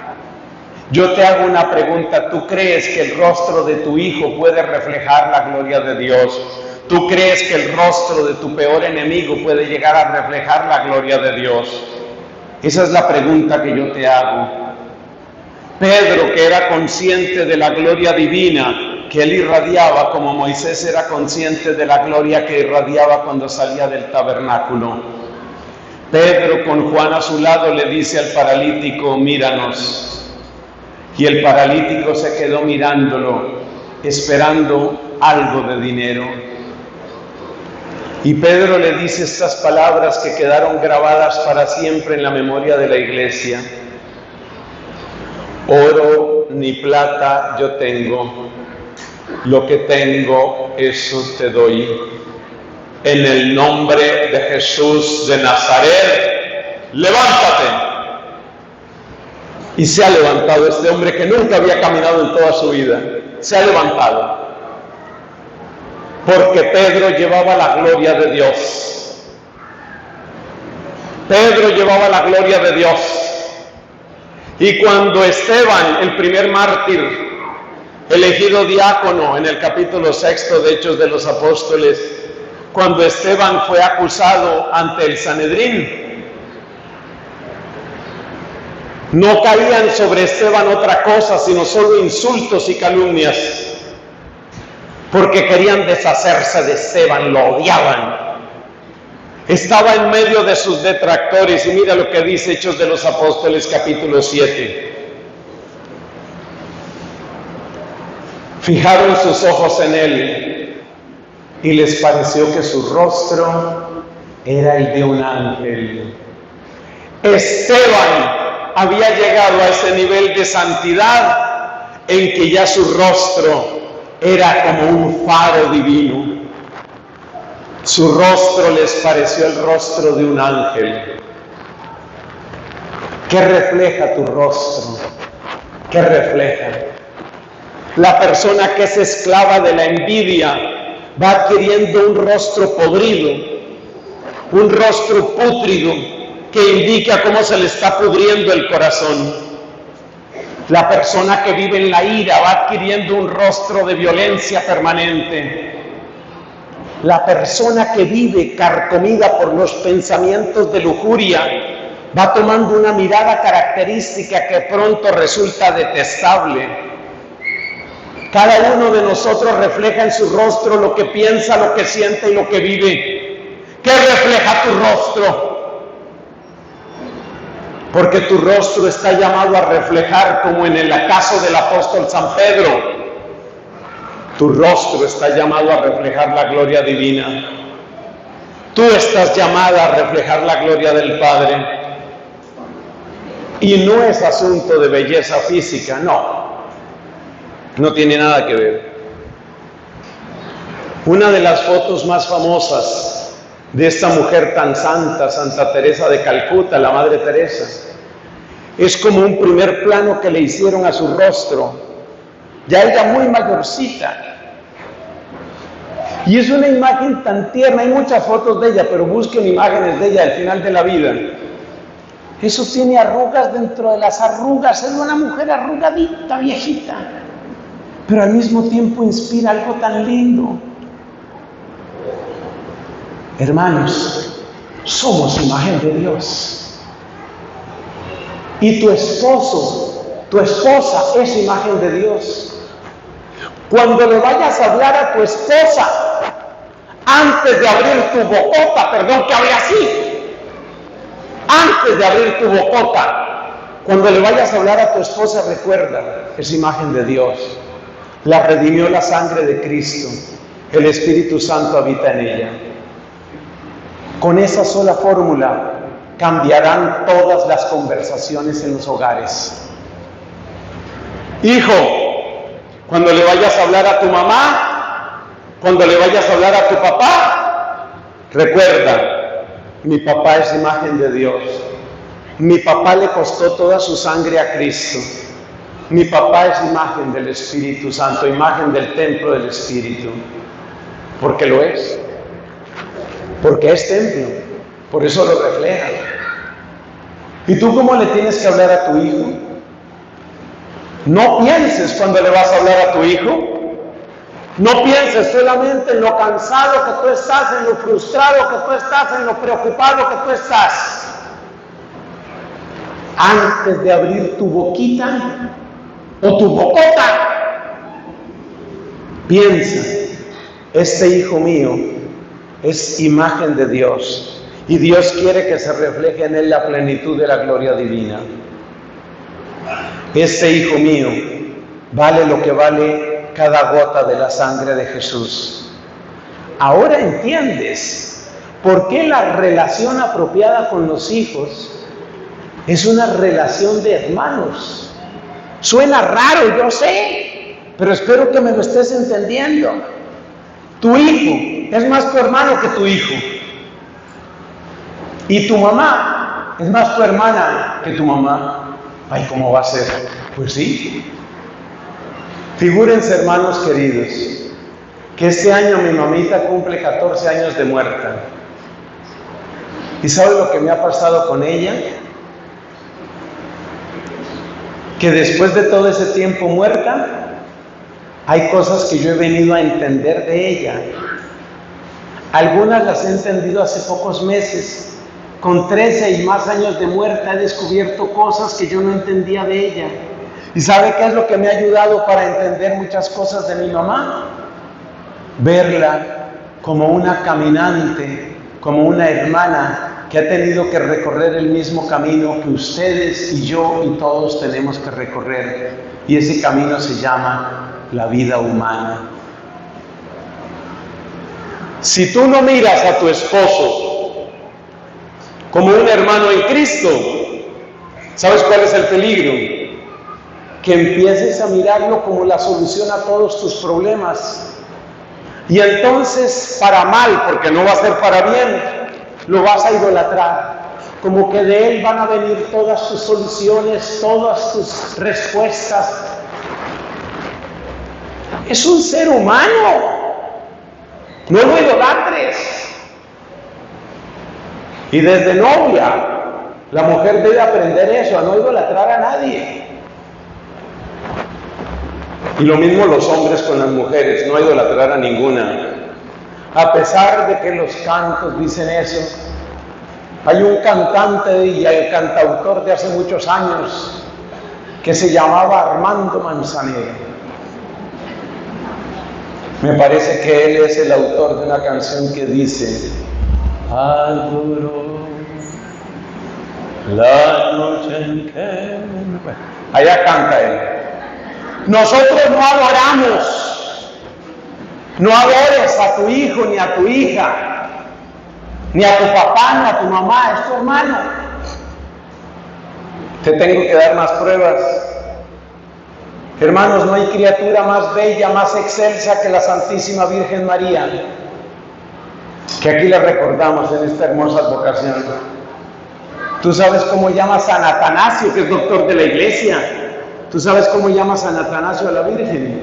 Speaker 1: Yo te hago una pregunta, ¿tú crees que el rostro de tu hijo puede reflejar la gloria de Dios? ¿Tú crees que el rostro de tu peor enemigo puede llegar a reflejar la gloria de Dios? Esa es la pregunta que yo te hago. Pedro, que era consciente de la gloria divina que él irradiaba, como Moisés era consciente de la gloria que irradiaba cuando salía del tabernáculo. Pedro, con Juan a su lado, le dice al paralítico, míranos. Y el paralítico se quedó mirándolo, esperando algo de dinero. Y Pedro le dice estas palabras que quedaron grabadas para siempre en la memoria de la iglesia. Oro ni plata yo tengo, lo que tengo eso te doy. En el nombre de Jesús de Nazaret, levántate. Y se ha levantado este hombre que nunca había caminado en toda su vida. Se ha levantado. Porque Pedro llevaba la gloria de Dios. Pedro llevaba la gloria de Dios. Y cuando Esteban, el primer mártir, elegido diácono en el capítulo 6 de Hechos de los Apóstoles, cuando Esteban fue acusado ante el Sanedrín, no caían sobre Esteban otra cosa, sino solo insultos y calumnias, porque querían deshacerse de Esteban, lo odiaban. Estaba en medio de sus detractores, y mira lo que dice Hechos de los Apóstoles, capítulo 7. Fijaron sus ojos en él, y les pareció que su rostro era el de un ángel. Esteban había llegado a ese nivel de santidad en que ya su rostro era como un faro divino. Su rostro les pareció el rostro de un ángel. ¿Qué refleja tu rostro? ¿Qué refleja? La persona que es esclava de la envidia va adquiriendo un rostro podrido, un rostro pútrido, que indica cómo se le está pudriendo el corazón. La persona que vive en la ira va adquiriendo un rostro de violencia permanente. La persona que vive carcomida por los pensamientos de lujuria va tomando una mirada característica que pronto resulta detestable. Cada uno de nosotros refleja en su rostro lo que piensa, lo que siente y lo que vive. ¿Qué refleja tu rostro? Porque tu rostro está llamado a reflejar, como en el caso del apóstol San Pedro, tu rostro está llamado a reflejar la gloria divina. Tú estás llamada a reflejar la gloria del Padre. Y no es asunto de belleza física, no tiene nada que ver. Una de las fotos más famosas de esta mujer tan santa, Santa Teresa de Calcuta, la Madre Teresa, es como un primer plano que le hicieron a su rostro, ya ella muy mayorcita, y es una imagen tan tierna. Hay muchas fotos de ella, pero busquen imágenes de ella al final de la vida. Eso tiene arrugas dentro de las arrugas, es una mujer arrugadita, viejita, pero al mismo tiempo inspira algo tan lindo. Hermanos, somos imagen de Dios. Y tu esposo, tu esposa es imagen de Dios. Cuando le vayas a hablar a tu esposa, antes de abrir tu bocota, perdón que hable así, antes de abrir tu bocota, cuando le vayas a hablar a tu esposa, recuerda, es imagen de Dios. La redimió la sangre de Cristo. El Espíritu Santo habita en ella. Con esa sola fórmula cambiarán todas las conversaciones en los hogares. Hijo, cuando le vayas a hablar a tu mamá, cuando le vayas a hablar a tu papá, recuerda, mi papá es imagen de Dios. Mi papá le costó toda su sangre a Cristo. Mi papá es imagen del Espíritu Santo, imagen del templo del Espíritu. Porque lo es. Porque es templo. Por eso lo refleja. ¿Y tú cómo le tienes que hablar a tu hijo? No pienses cuando le vas a hablar a tu hijo. No pienses solamente en lo cansado que tú estás, en lo frustrado que tú estás, en lo preocupado que tú estás. Antes de abrir tu boquita o tu bocota, piensa, este hijo mío es imagen de Dios y Dios quiere que se refleje en él la plenitud de la gloria divina. Este hijo mío vale lo que vale cada gota de la sangre de Jesús. Ahora entiendes por qué la relación apropiada con los hijos es una relación de hermanos. Suena raro, yo sé, pero espero que me lo estés entendiendo. Tu hijo es más tu hermano que tu hijo. Y tu mamá es más tu hermana que tu mamá. Ay, ¿cómo va a ser? Pues sí. Figúrense, hermanos queridos, que este año mi mamita cumple 14 años de muerta. ¿Y sabe lo que me ha pasado con ella? Que después de todo ese tiempo muerta, hay cosas que yo he venido a entender de ella. Algunas las he entendido hace pocos meses. Con 13 y más años de muerta he descubierto cosas que yo no entendía de ella. ¿Y sabe qué es lo que me ha ayudado para entender muchas cosas de mi mamá? Verla como una caminante, como una hermana que ha tenido que recorrer el mismo camino que ustedes y yo y todos tenemos que recorrer. Y ese camino se llama la vida humana. Si tú no miras a tu esposo como un hermano en Cristo, ¿sabes cuál es el peligro? Que empieces a mirarlo como la solución a todos tus problemas. Y entonces, para mal, porque no va a ser para bien, lo vas a idolatrar. Como que de él van a venir todas tus soluciones, todas tus respuestas. Es un ser humano. No lo idolatres. Y desde novia, la mujer debe aprender eso, a no idolatrar a nadie. Y lo mismo los hombres con las mujeres, no idolatrar a ninguna. A pesar de que los cantos dicen eso, hay un cantante y el cantautor de hace muchos años que se llamaba Armando Manzanero. Me parece que él es el autor de una canción que dice: adoro la noche en que... Allá canta él. Nosotros no adoramos. No adores a tu hijo ni a tu hija, ni a tu papá ni a tu mamá, es tu hermano. Te tengo que dar más pruebas. Hermanos, no hay criatura más bella, más excelsa que la Santísima Virgen María, que aquí la recordamos en esta hermosa advocación. Tú sabes cómo llama San Atanasio, que es doctor de la Iglesia. Tú sabes cómo llama San Atanasio a la Virgen,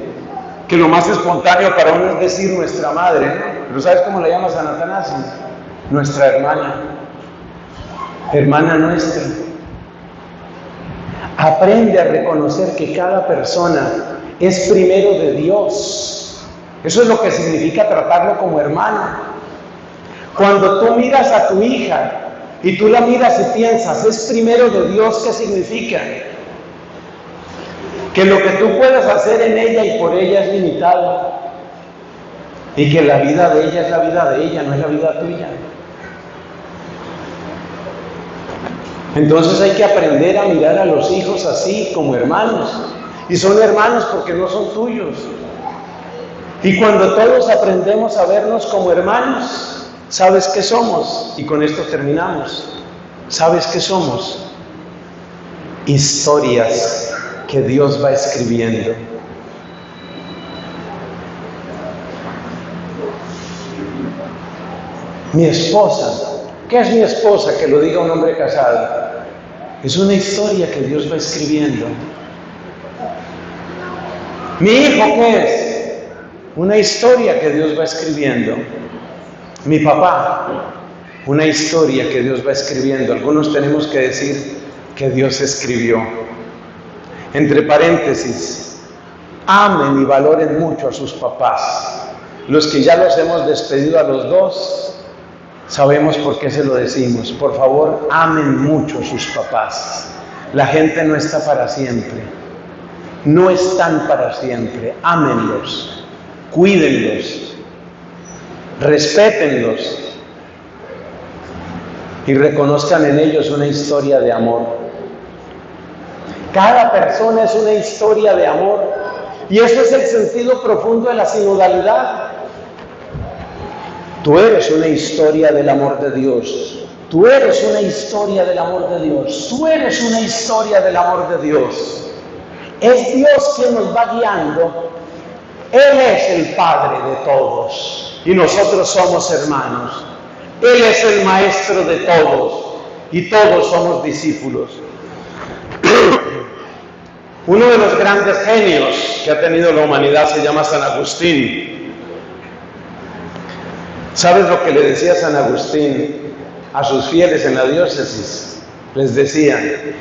Speaker 1: que lo más espontáneo para uno es decir nuestra madre, ¿no? Pero ¿sabes cómo la llama San Atanasio? Nuestra hermana, hermana nuestra. Aprende a reconocer que cada persona es primero de Dios. Eso es lo que significa tratarlo como hermano. Cuando tú miras a tu hija y tú la miras y piensas, es primero de Dios, ¿qué significa? Que lo que tú puedes hacer en ella y por ella es limitado. Y que la vida de ella es la vida de ella, no es la vida tuya. Entonces hay que aprender a mirar a los hijos así, como hermanos. Y son hermanos porque no son tuyos. Y cuando todos aprendemos a vernos como hermanos, ¿sabes qué somos? Y con esto terminamos. ¿Sabes qué somos? Historias que Dios va escribiendo. Mi esposa, ¿qué es mi esposa? Que lo diga un hombre casado. Es una historia que Dios va escribiendo. Mi hijo, ¿qué es? Una historia que Dios va escribiendo. Mi papá, una historia que Dios va escribiendo. Algunos tenemos que decir que Dios escribió. Entre paréntesis, amen y valoren mucho a sus papás. Los que ya los hemos despedido a los dos, sabemos por qué se lo decimos. Por favor, amen mucho a sus papás. La gente no está para siempre. No están para siempre. Ámenlos, cuídenlos, respétenlos y reconozcan en ellos una historia de amor. Cada persona es una historia de amor, y eso es el sentido profundo de la sinodalidad. Tú eres una historia del amor de Dios. Tú eres una historia del amor de Dios. Tú eres una historia del amor de Dios. Es Dios quien nos va guiando. Él es el Padre de todos y nosotros somos hermanos. Él es el Maestro de todos y todos somos discípulos. Uno de los grandes genios que ha tenido la humanidad se llama San Agustín. ¿Sabes lo que le decía San Agustín a sus fieles en la diócesis? Les decían: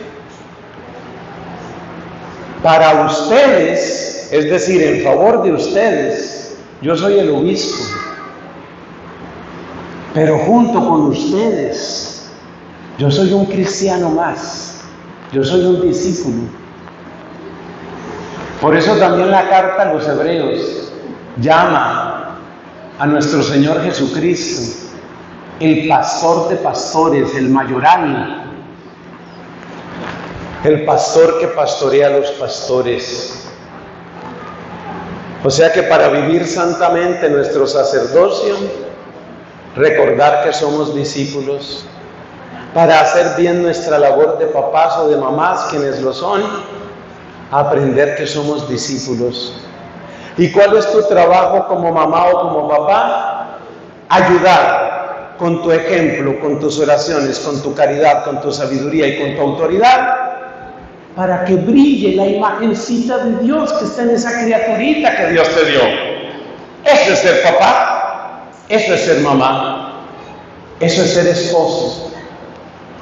Speaker 1: para ustedes, es decir, en favor de ustedes, yo soy el obispo, pero junto con ustedes, yo soy un cristiano más, yo soy un discípulo. Por eso también la carta a los hebreos llama a nuestro Señor Jesucristo el pastor de pastores, el mayoral, el pastor que pastorea a los pastores. O sea que para vivir santamente nuestro sacerdocio, recordar que somos discípulos, para hacer bien nuestra labor de papás o de mamás, quienes lo son, aprender que somos discípulos. ¿Y cuál es tu trabajo como mamá o como papá? Ayudar con tu ejemplo, con tus oraciones, con tu caridad, con tu sabiduría y con tu autoridad, para que brille la imagencita de Dios que está en esa criaturita que Dios te dio. Eso es ser papá, eso es ser mamá, eso es ser esposo.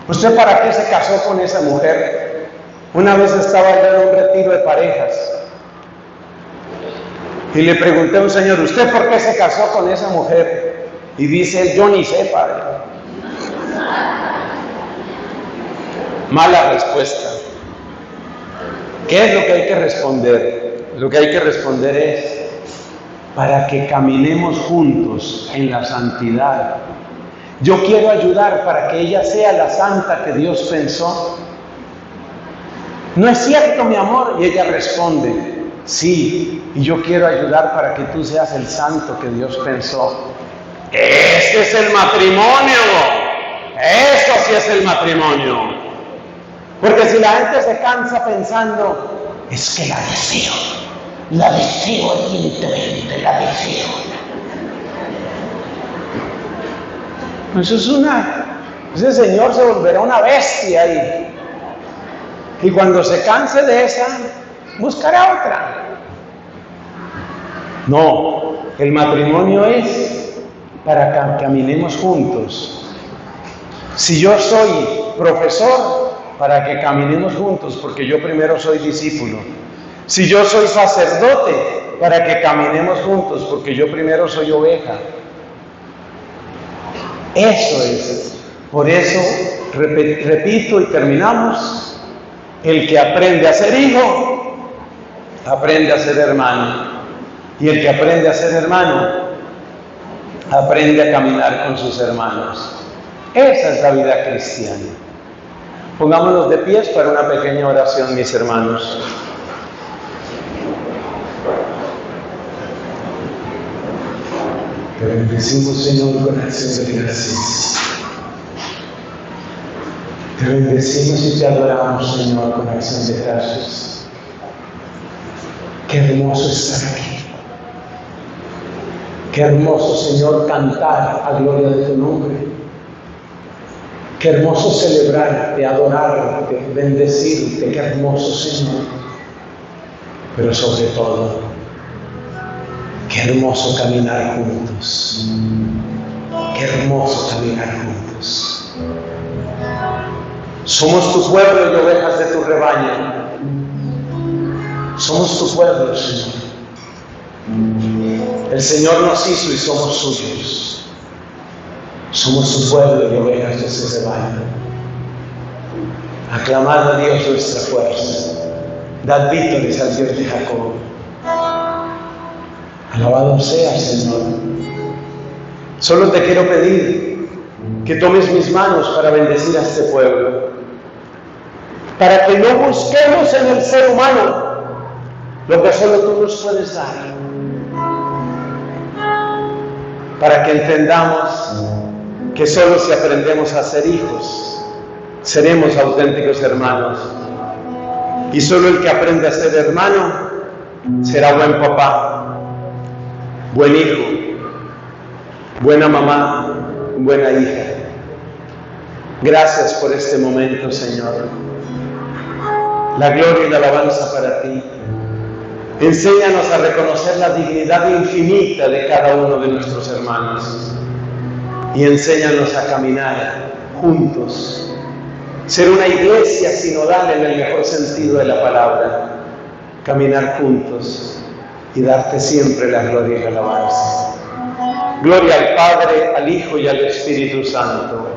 Speaker 1: ¿Usted para qué se casó con esa mujer? Una vez estaba yo en un retiro de parejas y le pregunté a un señor: ¿usted por qué se casó con esa mujer? Y dice él: yo ni sé, padre. Mala respuesta. ¿Qué es lo que hay que responder? Lo que hay que responder es: para que caminemos juntos en la santidad. Yo quiero ayudar para que ella sea la santa que Dios pensó. ¿No es cierto, mi amor? Y ella responde: sí, y yo quiero ayudar para que tú seas el santo que Dios pensó. ¡Este es el matrimonio! ¡Eso sí es el matrimonio! Porque si la gente se cansa pensando: es que la deseo ardientemente, la deseo. Ese señor se volverá una bestia ahí. Y cuando se canse de esa, buscará otra. No, el matrimonio es para que caminemos juntos. Si yo soy profesor, para que caminemos juntos, porque yo primero soy discípulo. Si yo soy sacerdote, para que caminemos juntos, porque yo primero soy oveja. Eso es. Por eso, repito y terminamos: el que aprende a ser hijo, aprende a ser hermano. Y el que aprende a ser hermano, aprende a caminar con sus hermanos. Esa es la vida cristiana. Pongámonos de pies para una pequeña oración, mis hermanos. Te bendecimos, Señor, con acción de gracias. Te bendecimos y te adoramos, Señor, con acción de gracias. Qué hermoso estar aquí. Qué hermoso, Señor, cantar a gloria de tu nombre. Qué hermoso celebrarte, adorarte, bendecirte. Qué hermoso, Señor. Pero sobre todo, qué hermoso caminar juntos. Qué hermoso caminar juntos. Somos tu pueblo y ovejas de tu rebaño. Somos tu pueblo, Señor. El Señor nos hizo y somos suyos. Somos su pueblo y ovejas de su rebaño. Aclamad a Dios nuestra fuerza. Dad vítores al Dios de Jacob. Alabado sea, Señor. Solo te quiero pedir que tomes mis manos para bendecir a este pueblo. Para que no busquemos en el ser humano lo que solo tú nos puedes dar. Para que entendamos que solo si aprendemos a ser hijos, seremos auténticos hermanos. Y solo el que aprende a ser hermano será buen papá, buen hijo, buena mamá, buena hija. Gracias por este momento, Señor. La gloria y la alabanza para ti. Enséñanos a reconocer la dignidad infinita de cada uno de nuestros hermanos. Y enséñanos a caminar juntos. Ser una iglesia sinodal en el mejor sentido de la palabra. Caminar juntos y darte siempre la gloria y la alabanza. Gloria al Padre, al Hijo y al Espíritu Santo.